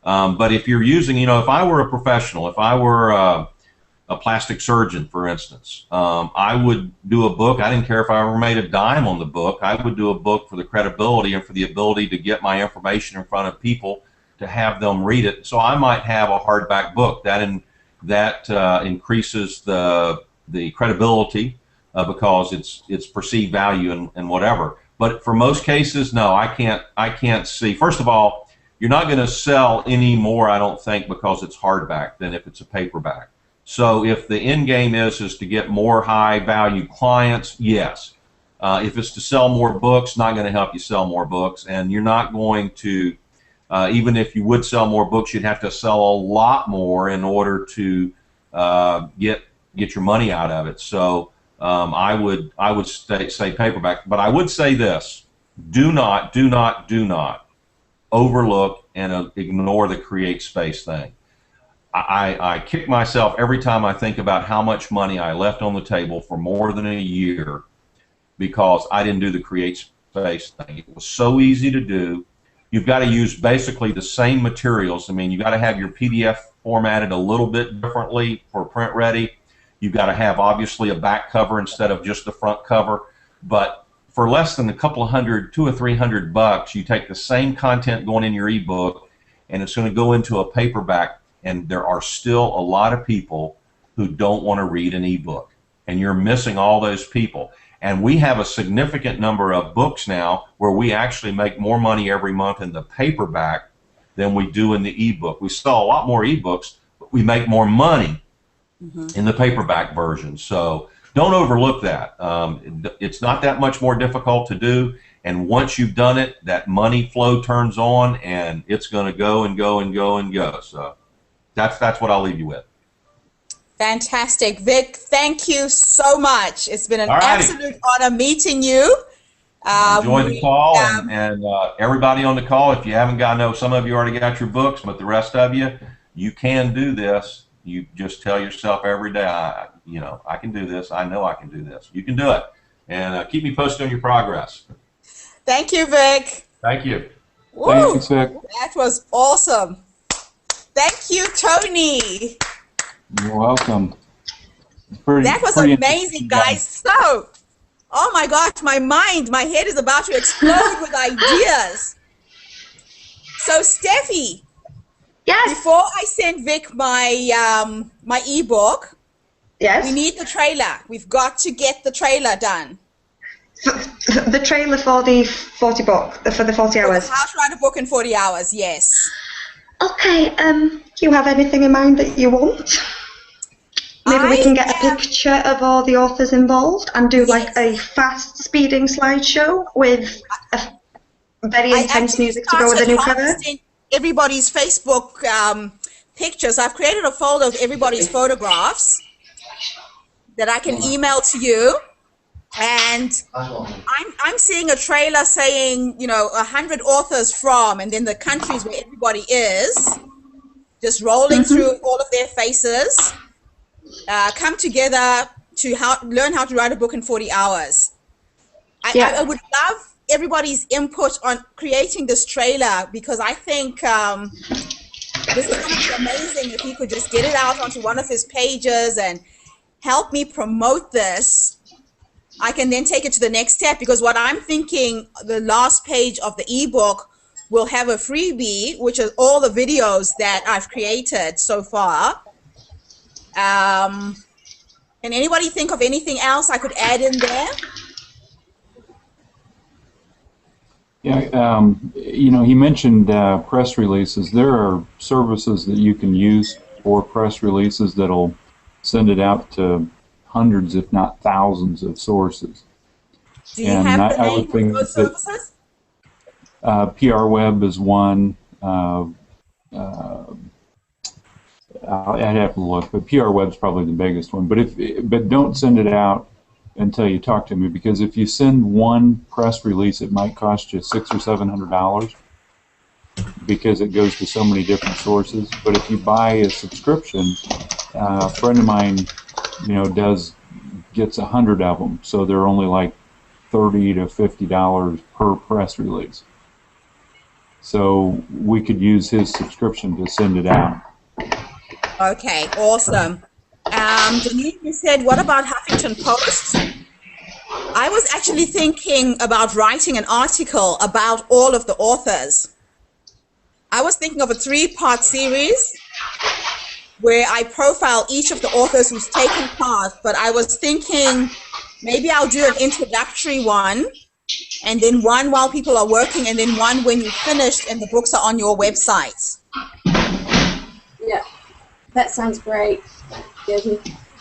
But if you're using, if I were a professional, if I were a plastic surgeon, for instance, I would do a book. I didn't care if I ever made a dime on the book. I would do a book for the credibility and for the ability to get my information in front of people, to have them read it. So I might have a hardback book that increases the credibility because it's perceived value and whatever. But for most cases, no, I can't see. First of all, you're not going to sell any more, I don't think, because it's hardback than if it's a paperback. So if the end game is to get more high value clients, yes. If it's to sell more books, not going to help you sell more books, and you're not going to, even if you would sell more books, you'd have to sell a lot more in order to get your money out of it. So I would say paperback, but I would say this: do not overlook and ignore the create space thing. I kick myself every time I think about how much money I left on the table for more than a year because I didn't do the create space thing. It was so easy to do. You've got to use basically the same materials. I mean, you've got to have your PDF formatted a little bit differently for print ready. You've got to have obviously a back cover instead of just the front cover. But for less than a couple of $200 or $300, you take the same content going in your ebook, and it's going to go into a paperback. And there are still a lot of people who don't want to read an ebook, and you're missing all those people. And we have a significant number of books now where we actually make more money every month in the paperback than we do in the ebook. We sell a lot more ebooks, but we make more money in the paperback version. So don't overlook that. It's not that much more difficult to do. And once you've done it, that money flow turns on, and it's going to go and go and go and go. So that's what I'll leave you with. Fantastic. Vic, thank you so much. It's been an absolute honor meeting you. Enjoy the call, and everybody on the call, if you haven't got, I know some of you already got your books, but the rest of you, you can do this. You just tell yourself every day, I can do this. I know I can do this. You can do it. And keep me posted on your progress. Thank you, Vic. Thank you. Woo! Thanks, Vic. That was awesome. Thank you, Tony. You're welcome. That was amazing, guys. So, oh my gosh, my head is about to explode with ideas. So, Steffi, yes. Before I send Vic my my ebook, yes, we need the trailer. We've got to get the trailer done. The trailer for the 40 book, for the 40 hours. How to write a book in 40 hours? Yes. Okay. Do you have anything in mind that you want? Maybe we can get a picture of all the authors involved and do like a fast speeding slideshow with a very intense music to go with the new cover. Everybody's Facebook pictures. I've created a folder of everybody's photographs that I can email to you. And I'm seeing a trailer saying, 100 authors from, and then the countries where everybody is, just rolling through all of their faces. Come together to learn how to write a book in 40 hours. I would love everybody's input on creating this trailer, because I think this is going to be amazing if he could just get it out onto one of his pages and help me promote this. I can then take it to the next step, because what I'm thinking, the last page of the ebook will have a freebie, which is all the videos that I've created so far. Can anybody think of anything else I could add in there? Yeah, he mentioned press releases. There are services that you can use for press releases that'll send it out to hundreds, if not thousands, of sources. Do you have the name of those services? PR Web is one. I'd have to look, but PR Web's probably the biggest one. But don't send it out until you talk to me, because if you send one press release, it might cost you $600 or $700 because it goes to so many different sources. But if you buy a subscription, a friend of mine, gets 100 of them, so they're only like $30 to $50 per press release. So we could use his subscription to send it out. Okay, awesome. Denise, you said, what about Huffington Post? I was actually thinking about writing an article about all of the authors. I was thinking of a 3-part series where I profile each of the authors who's taken part, but I was thinking maybe I'll do an introductory one and then one while people are working, and then one when you're finished and the books are on your websites. Yeah, that sounds great.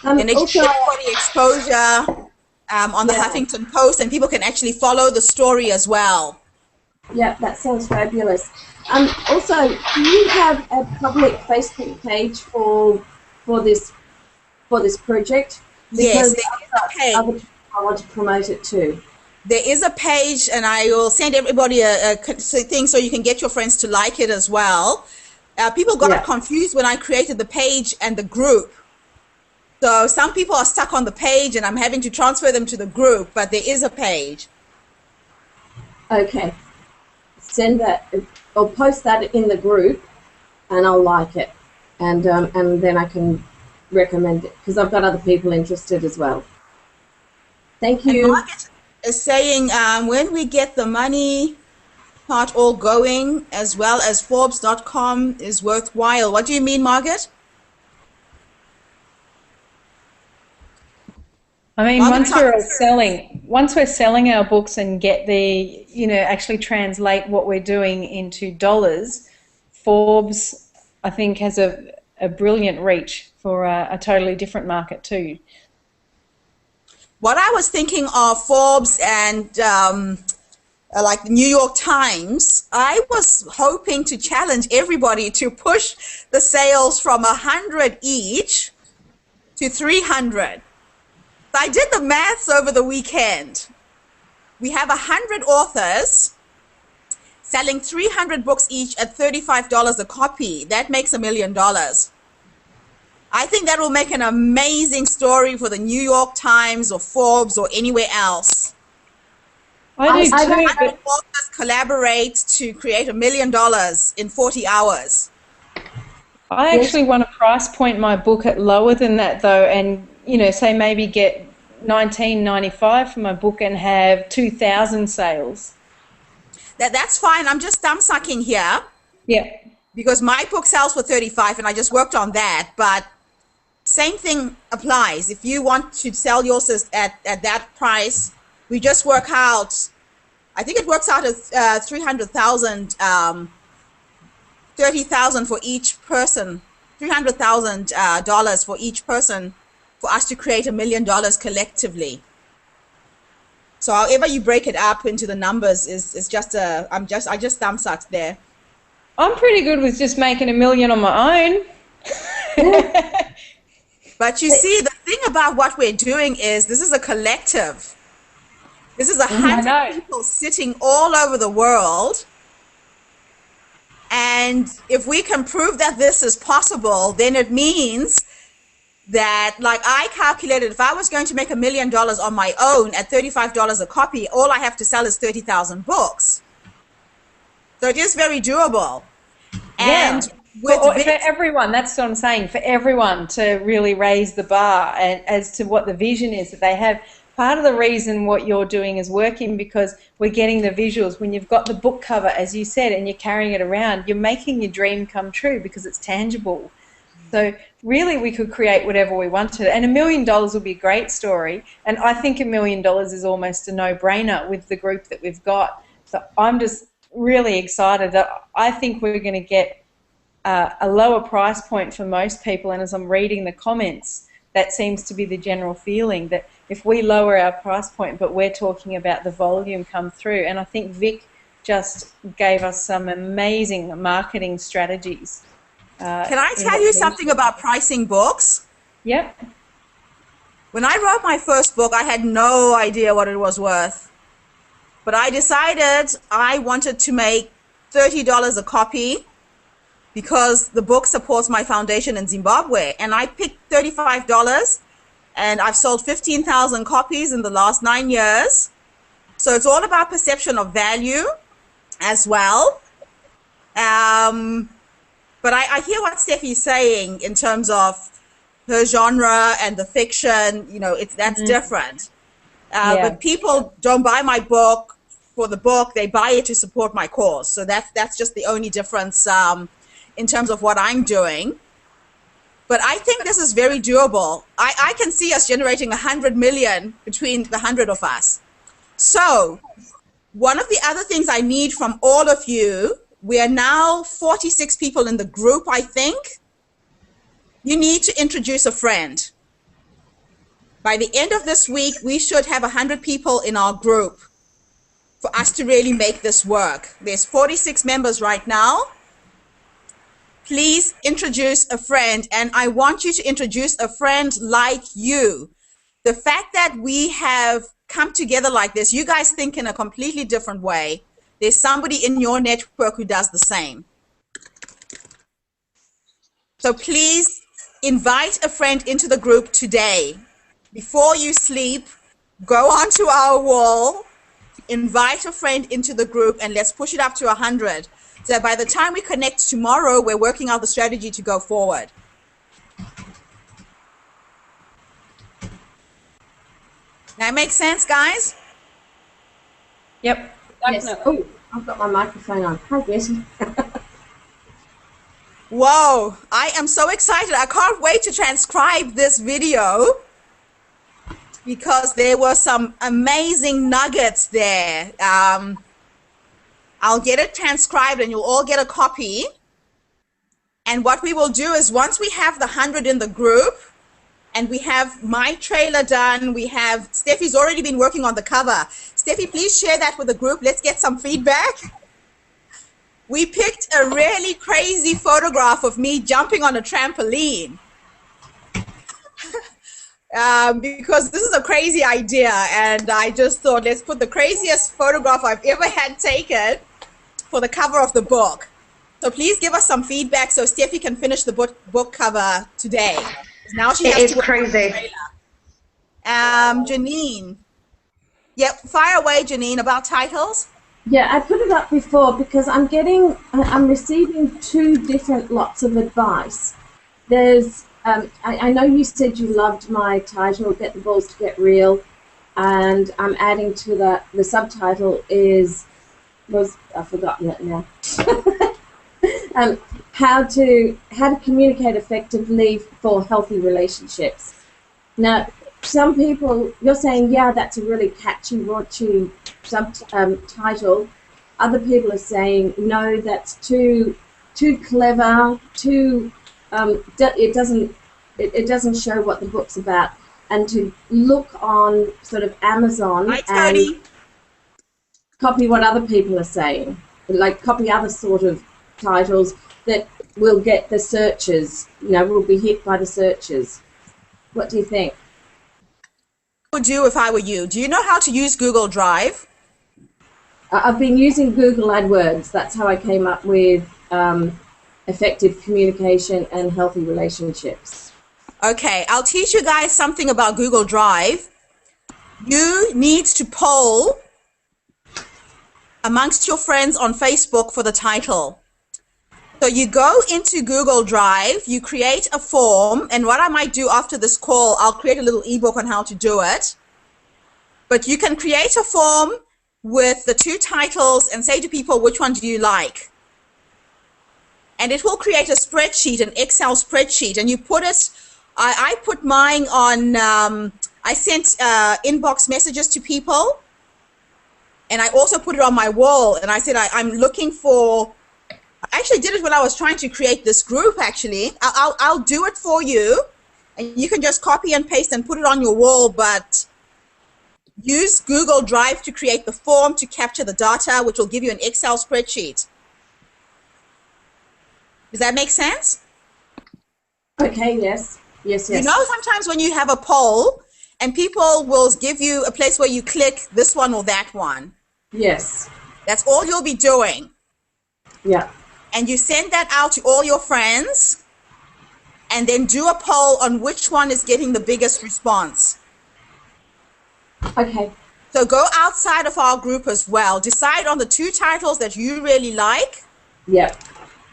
And it gives everybody exposure on the Huffington Post, and people can actually follow the story as well. Yeah, that sounds fabulous. Also, do you have a public Facebook page for this project? Yes, Because there is a page. I want to promote it too. There is a page, and I will send everybody a thing so you can get your friends to like it as well. People got confused when I created the page and the group. So some people are stuck on the page, and I'm having to transfer them to the group, but there is a page. Okay. Send that, or post that in the group, and I'll like it. And then I can recommend it, because I've got other people interested as well. Thank you. And Margaret is saying when we get the money part all going, as well as Forbes.com is worthwhile. What do you mean, Margaret? I mean, once we're selling our books and get the, actually translate what we're doing into dollars, Forbes, I think, has a brilliant reach for a totally different market too. What I was thinking of Forbes and like the New York Times, I was hoping to challenge everybody to push the sales from 100 each to 300. I did the maths over the weekend. We have 100 authors selling 300 books each at $35 a copy. That makes $1 million. I think that will make an amazing story for the New York Times or Forbes or anywhere else. I do too. 100 authors collaborate to create $1 million in 40 hours. I actually want to price point my book at lower than that though, and say maybe get $19.95 for my book and have 2,000 sales. That's fine. I'm just thumb sucking here. Yeah. Because my book sells for $35 and I just worked on that, but same thing applies. If you want to sell yours at that price, we just work out, I think it works out at 300,000, 30,000 for each person, $300,000 for each person for us to create $1 million collectively. So however you break it up into the numbers is just I just thumb sucked there. I'm pretty good with just making $1 million on my own. But you see, the thing about what we're doing is this is a collective. This is 100 people sitting all over the world. And if we can prove that this is possible, then it means that, like I calculated, if I was going to make $1 million on my own at $35 a copy, all I have to sell is 30,000 books. So it is very doable. And for everyone, that's what I'm saying, for everyone to really raise the bar and as to what the vision is that they have. Part of the reason what you're doing is working because we're getting the visuals. When you've got the book cover, as you said, and you're carrying it around, you're making your dream come true because it's tangible. So really we could create whatever we wanted. And $1 million would be a great story. And I think $1 million is almost a no-brainer with the group that we've got. So I'm just really excited. I think we're going to get a lower price point for most people. And as I'm reading the comments, that seems to be the general feeling, that if we lower our price point, but we're talking about the volume come through. And I think Vic just gave us some amazing marketing strategies. Can I tell you something about pricing books? Yep. When I wrote my first book, I had no idea what it was worth. But I decided I wanted to make $30 a copy because the book supports my foundation in Zimbabwe. And I picked $35, and I've sold 15,000 copies in the last 9 years. So it's all about perception of value as well. But I hear what Steffi's saying in terms of her genre and the fiction, that's different. But people don't buy my book for the book, they buy it to support my cause. So that's just the only difference in terms of what I'm doing. But I think this is very doable. I can see us generating 100 million between the 100 of us. So One of the other things I need from all of you, we are now 46 people in the group, I think. You need to introduce a friend. By the end of this week, we should have 100 people in our group for us to really make this work. There's 46 members right now. Please introduce a friend, and I want you to introduce a friend like you. The fact that we have come together like this, you guys think in a completely different way. There's somebody in your network who does the same. So please invite a friend into the group today. Before you sleep, go onto our wall, invite a friend into the group, and let's push it up to 100. So by the time we connect tomorrow, we're working out the strategy to go forward. That makes sense, guys? Yep. Yes. Oh, I've got my microphone on. Hi, Jessie. Whoa, I am so excited. I can't wait to transcribe this video because there were some amazing nuggets there. I'll get it transcribed and you'll all get a copy. And what we will do is once we have the 100 in the group and we have my trailer done, we have, Steffi's already been working on the cover. Steffi, please share that with the group. Let's get some feedback. We picked a really crazy photograph of me jumping on a trampoline. Because this is a crazy idea, and I just thought, let's put the craziest photograph I've ever had taken for the cover of the book. So please give us some feedback so Steffi can finish the book cover today. Now she has to work on the trailer. Janine. Yep, fire away, Janine, about titles. Yeah, I put it up before because I'm receiving two different lots of advice. There's, I know you said you loved my title, Get the Balls to Get Real, and I'm adding to that, the subtitle I've forgotten it now. How to communicate effectively for healthy relationships. Now, some people, you're saying, yeah, that's a really catchy, raunchy title. Other people are saying, no, that's too clever, it doesn't show what the book's about. And to look on sort of Amazon and copy what other people are saying, like copy other sort of titles that will get the searches, will be hit by the searches. What do you think? What would do if I were you? Do you know how to use Google Drive? I've been using Google AdWords. That's how I came up with effective communication and healthy relationships. Okay, I'll teach you guys something about Google Drive. You need to poll amongst your friends on Facebook for the title. So you go into Google Drive, you create a form, and what I might do after this call, I'll create a little ebook on how to do it. But you can create a form with the two titles and say to people, which one do you like? And it will create a spreadsheet, an Excel spreadsheet, and you put it, I put mine on, I sent inbox messages to people, and I also put it on my wall, and I said, I'm looking for, I actually did it when I was trying to create this group, actually. I'll do it for you, and you can just copy and paste and put it on your wall, but use Google Drive to create the form to capture the data, which will give you an Excel spreadsheet. Does that make sense? Okay, yes. Yes, yes. You know, sometimes when you have a poll, and people will give you a place where you click this one or that one. Yes. That's all you'll be doing. Yeah. And you send that out to all your friends, and then do a poll on which one is getting the biggest response. Okay. So go outside of our group as well. Decide on the two titles that you really like. Yeah.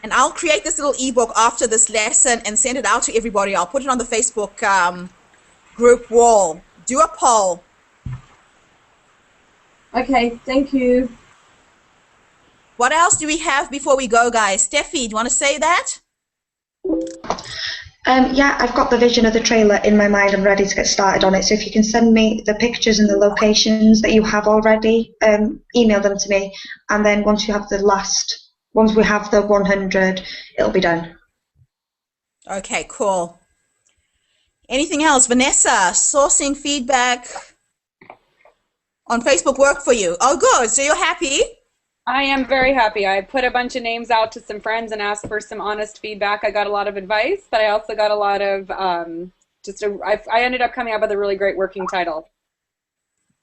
And I'll create this little ebook after this lesson and send it out to everybody. I'll put it on the Facebook group wall. Do a poll. Okay, thank you. What else do we have before we go, guys? Steffi, do you want to say that? Yeah, I've got the vision of the trailer in my mind. I'm ready to get started on it. So if you can send me the pictures and the locations that you have already, email them to me. And then once we have the 100, it'll be done. Okay, cool. Anything else? Vanessa, sourcing feedback on Facebook work for you. Oh, good. So you're happy? I am very happy. I put a bunch of names out to some friends and asked for some honest feedback. I got a lot of advice, but I also got a lot of I ended up coming up with a really great working title.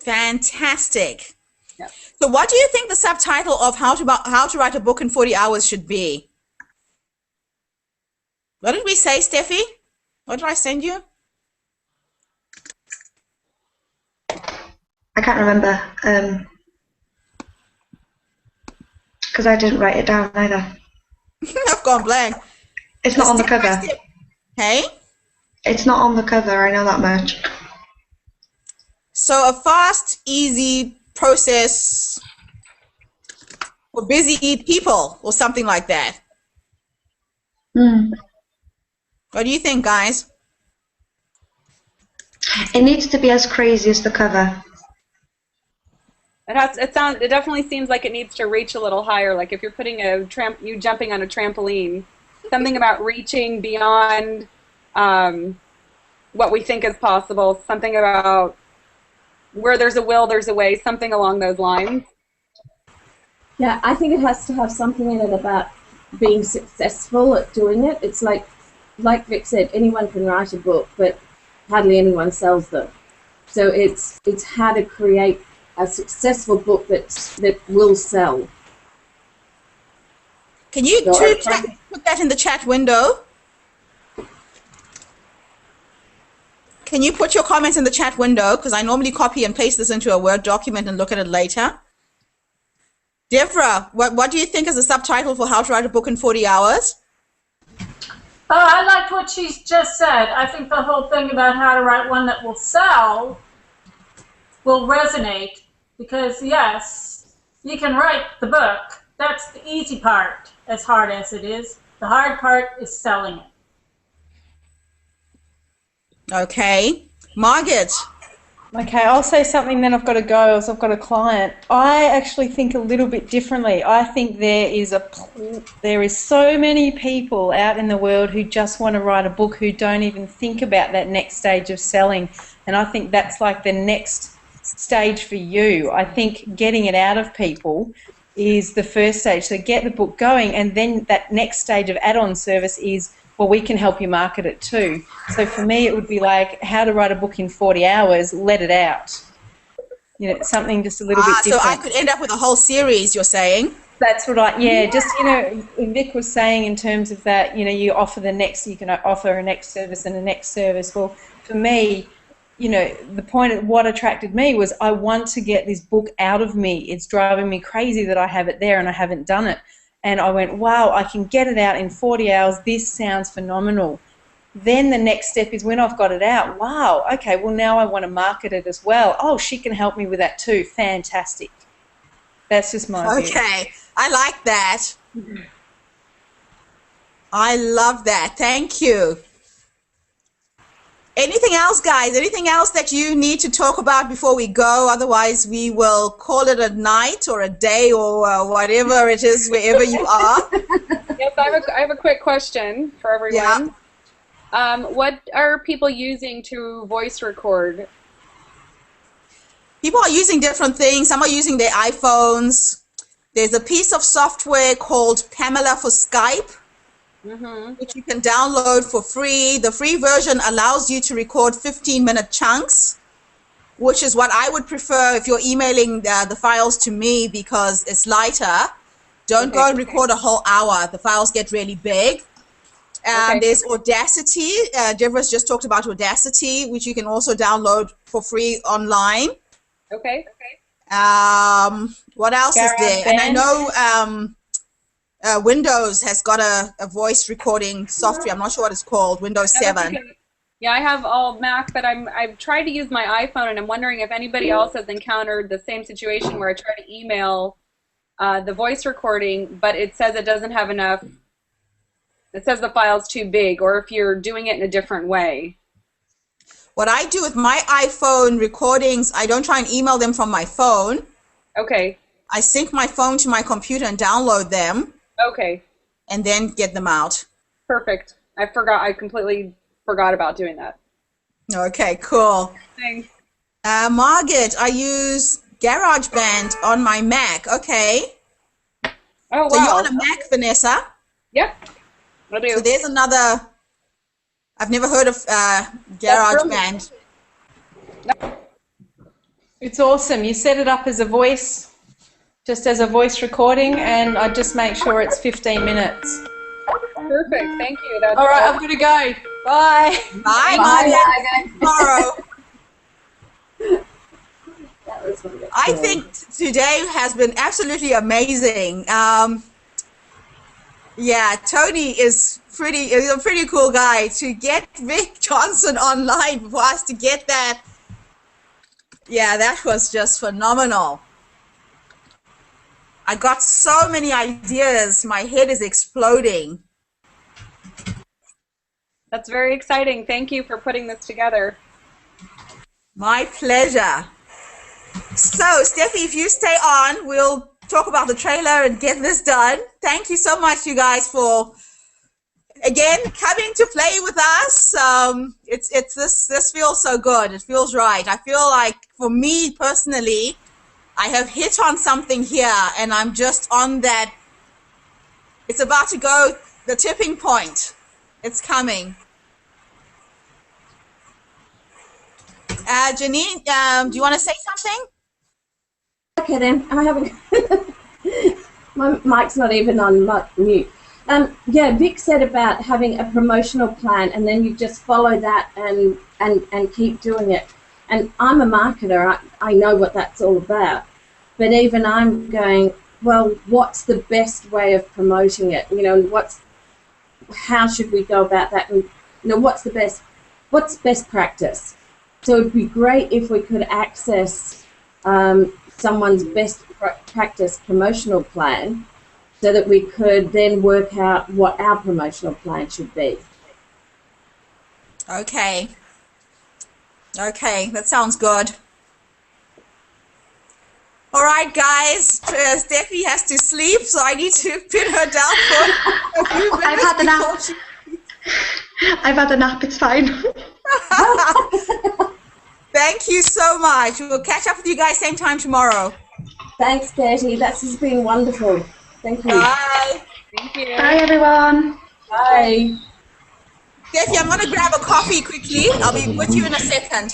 Fantastic. Yep. So what do you think the subtitle of how to write a book in 40 hours should be? What did we say, Steffi? What did I send you? I can't remember. Because I didn't write it down either. I've gone blank. It's not on the cover. Hey? It's not on the cover, I know that much. So a fast, easy process for busy people or something like that. What do you think, guys? It needs to be as crazy as the cover. It definitely seems like it needs to reach a little higher. Like if you're putting you jumping on a trampoline, something about reaching beyond what we think is possible. Something about where there's a will, there's a way. Something along those lines. Yeah, I think it has to have something in it about being successful at doing it. It's like Vic said, anyone can write a book, but hardly anyone sells them. So it's how to create a successful book that will sell. Can you put that in the chat window? Can you put your comments in the chat window? Because I normally copy and paste this into a Word document and look at it later. Deborah, what do you think is the subtitle for How to Write a Book in 40 Hours? Oh, I like what she's just said. I think the whole thing about how to write one that will sell will resonate because, yes, you can write the book. That's the easy part, as hard as it is. The hard part is selling it. Okay. Margaret. Okay, I'll say something, then I've got to go, as I've got a client. I actually think a little bit differently. I think there is so many people out in the world who just want to write a book who don't even think about that next stage of selling. And I think that's like the next stage for you. I think getting it out of people is the first stage. So get the book going, and then that next stage of add-on service is, well, we can help you market it too. So for me, it would be like how to write a book in 40 hours, let it out. You know, something just a little bit different. So I could end up with a whole series, you're saying? That's what just, you know, Vic was saying in terms of that, you know, you can offer a next service and a next service. Well, for me, you know, the point of what attracted me was I want to get this book out of me. It's driving me crazy that I have it there and I haven't done it. And I went, wow, I can get it out in 40 hours. This sounds phenomenal. Then the next step is when I've got it out, wow, okay, well, now I want to market it as well. Oh, she can help me with that too. Fantastic. That's just my view. Okay, I like that. I love that. Thank you. Anything else, guys? Anything else that you need to talk about before we go? Otherwise, we will call it a night or a day or whatever it is, wherever you are. Yes, I have a quick question for everyone. Yeah. What are people using to voice record? People are using different things. Some are using their iPhones. There's a piece of software called Pamela for Skype, which you can download for free. The free version allows you to record 15-minute chunks, which is what I would prefer if you're emailing the files to me because it's lighter. Don't go and record a whole hour. The files get really big. There's Audacity. Deborah's just talked about Audacity, which you can also download for free online. Okay. What else is there? And I know Windows has got a voice recording software. I'm not sure what it's called. Windows 7. Yeah, I have all Mac, but I've tried to use my iPhone, and I'm wondering if anybody else has encountered the same situation where I try to email the voice recording, but it says it doesn't have enough It says the file's too big, or if you're doing it in a different way. What I do with my iPhone recordings, I don't try and email them from my phone. Okay. I sync my phone to my computer and download them. Okay. And then get them out. Perfect. I completely forgot about doing that. Okay, cool. Thanks. Margaret, I use GarageBand on my Mac. Okay. Oh, wow. So you're on a Mac, Vanessa? Yep. I do. So there's another. I've never heard of GarageBand. It's awesome. You set it up as a voice, just as a voice recording, and I just make sure it's 15 minutes. Perfect. Thank you. That's all right, I'm going to go. Bye. Bye, Margaret. Tomorrow. I think today has been absolutely amazing. Yeah, Tony is a pretty cool guy. To get Vic Johnson online for us to get that, yeah, that was just phenomenal. I got so many ideas. My head is exploding. That's very exciting. Thank you for putting this together. My pleasure. So, Steffi, if you stay on, we'll talk about the trailer and get this done. Thank you so much, you guys, for again coming to play with us. This feels so good. It feels right. I feel like, for me personally, I have hit on something here, and I'm just on that. It's about to go the tipping point. It's coming. Janine, do you want to say something? Okay then, I haven't. My mic's not even on mute. Yeah, Vic said about having a promotional plan, and then you just follow that and keep doing it. And I'm a marketer. I know what that's all about. But even I'm going, well, what's the best way of promoting it? You know, how should we go about that? And, you know, what's best practice? So it'd be great if we could access someone's best practice promotional plan, so that we could then work out what our promotional plan should be. Okay. Okay, that sounds good. All right, guys. Steffi has to sleep, so I need to pin her down for a few minutes. I've had a nap. I've had a nap. It's fine. Thank you so much. We'll catch up with you guys same time tomorrow. Thanks, Betty. This has been wonderful. Thank you. Bye. Thank you. Bye, everyone. Bye. Steffi, I'm going to grab a coffee quickly. I'll be with you in a second.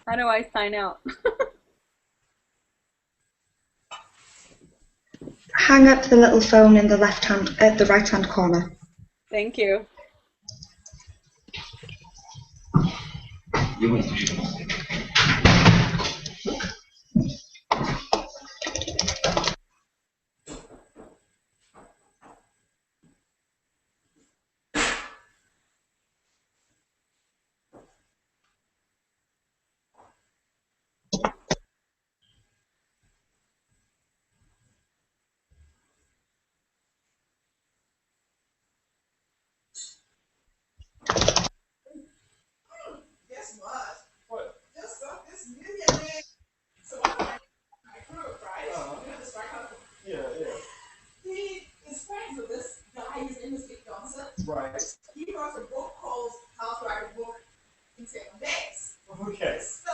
How do I sign out? Hang up the little phone in the the right-hand corner. Thank you. Guess what? What? Just got this millionaire. So I grew, right? You know this, right? Yeah. He is friends with this guy. His name is Vic Johnson. Right. He wrote a book called How to Write a Book in 7 Days. Okay. So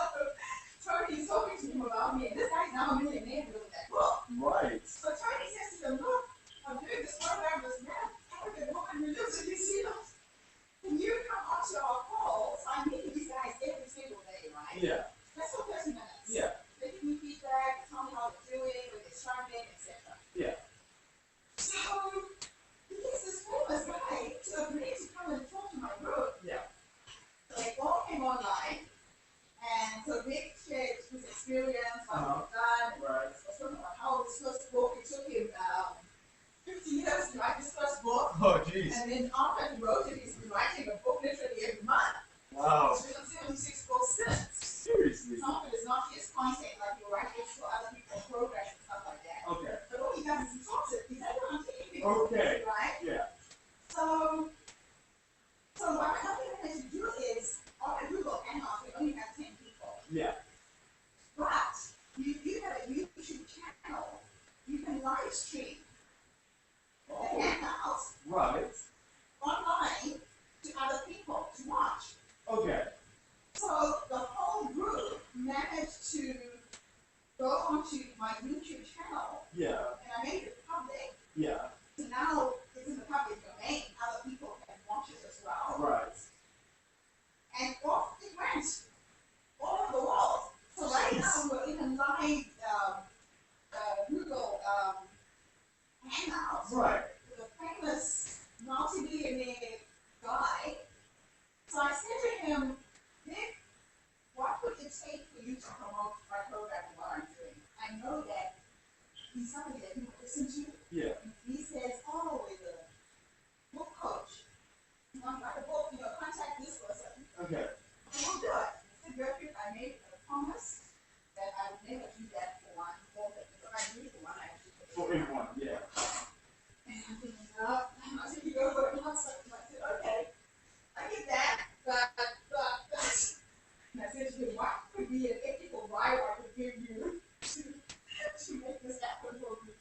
Tony's talking to him about me, and this guy's now a millionaire because of that book. Right. So Tony says to him, look, I'm doing this program, this man, African woman who lives in New Zealand. Can you come onto our calls? I'm meeting these guys every single day, right? Yeah. That's for 30 minutes. Yeah. They give me feedback, tell me how they're doing, when they're struggling, etc. Yeah. So he gets this famous guy to agree to come and talk to my group. Yeah. So they all came online, and so Vic shared his experience, what he's done, Right. was talking about how his first book, it took him 50 years to write his first book. Oh, jeez. And then after he wrote it, he's been writing a book literally every month. Wow. He's written 76 books since. Seriously. Some of it is not his content, like he'll write books for other people's programs and stuff like that. Okay. But all he does is he talks it. He's everyone live stream the hangouts Right. online to other people to watch. Okay. So the whole group managed to go onto my YouTube channel. Yeah. And I made it public. Yeah. So now it's in the public domain. Other people can watch it as well. Right. And off it went all over the world. So right now we're in a live Google Hangouts. Right. With a famous multi-millionaire guy. So I said to him, Vic, what would it take for you to promote my program and what I'm doing? I know that he's somebody that people listen to. Yeah. He says, oh, he's a book coach. You want to write a book, contact this person. Okay. I won't do it. I said, Gertrude, I made a promise that I would never do that for one book. If I do it for one, I actually do it For everyone, yeah. And I'm thinking, no. I said, you go for it. I said, okay, I get that, but. And I said to him, what could be an ethical right I could give you to make this happen for me?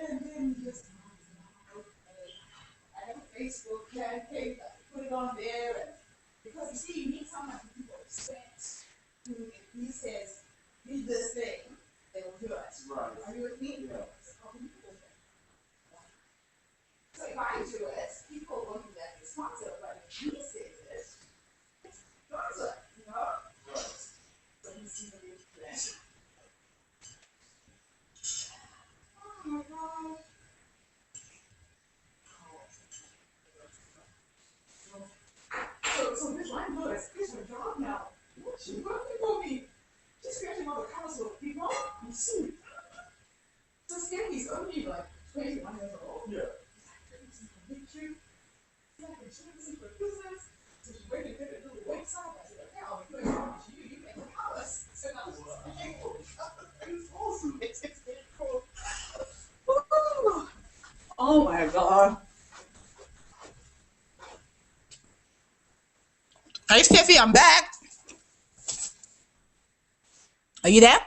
And then he just, I have a Facebook page, I put it on there, and because you see, you need someone who people respect, who if he says, read this thing, they will do it. Right. Are you with me? Yeah. So if I do it, people won't be that responsive, but if he says it, it's Johnson, Right. So he's seen the real flesh. Oh my God. So this line goes, here's her job now. What's she working for me? She's scratching all the covers for people. You see. So Stanley's only like 21 years old. Yeah. Victory. She's like a Johnson for business. So she's ready to get a little website. I said, okay, I'll be putting it on to you. You make the covers. So now she's making all the covers. It's awesome. It's getting cool. Woo! Oh my God. Hey, Steffi, I'm back. Are you there?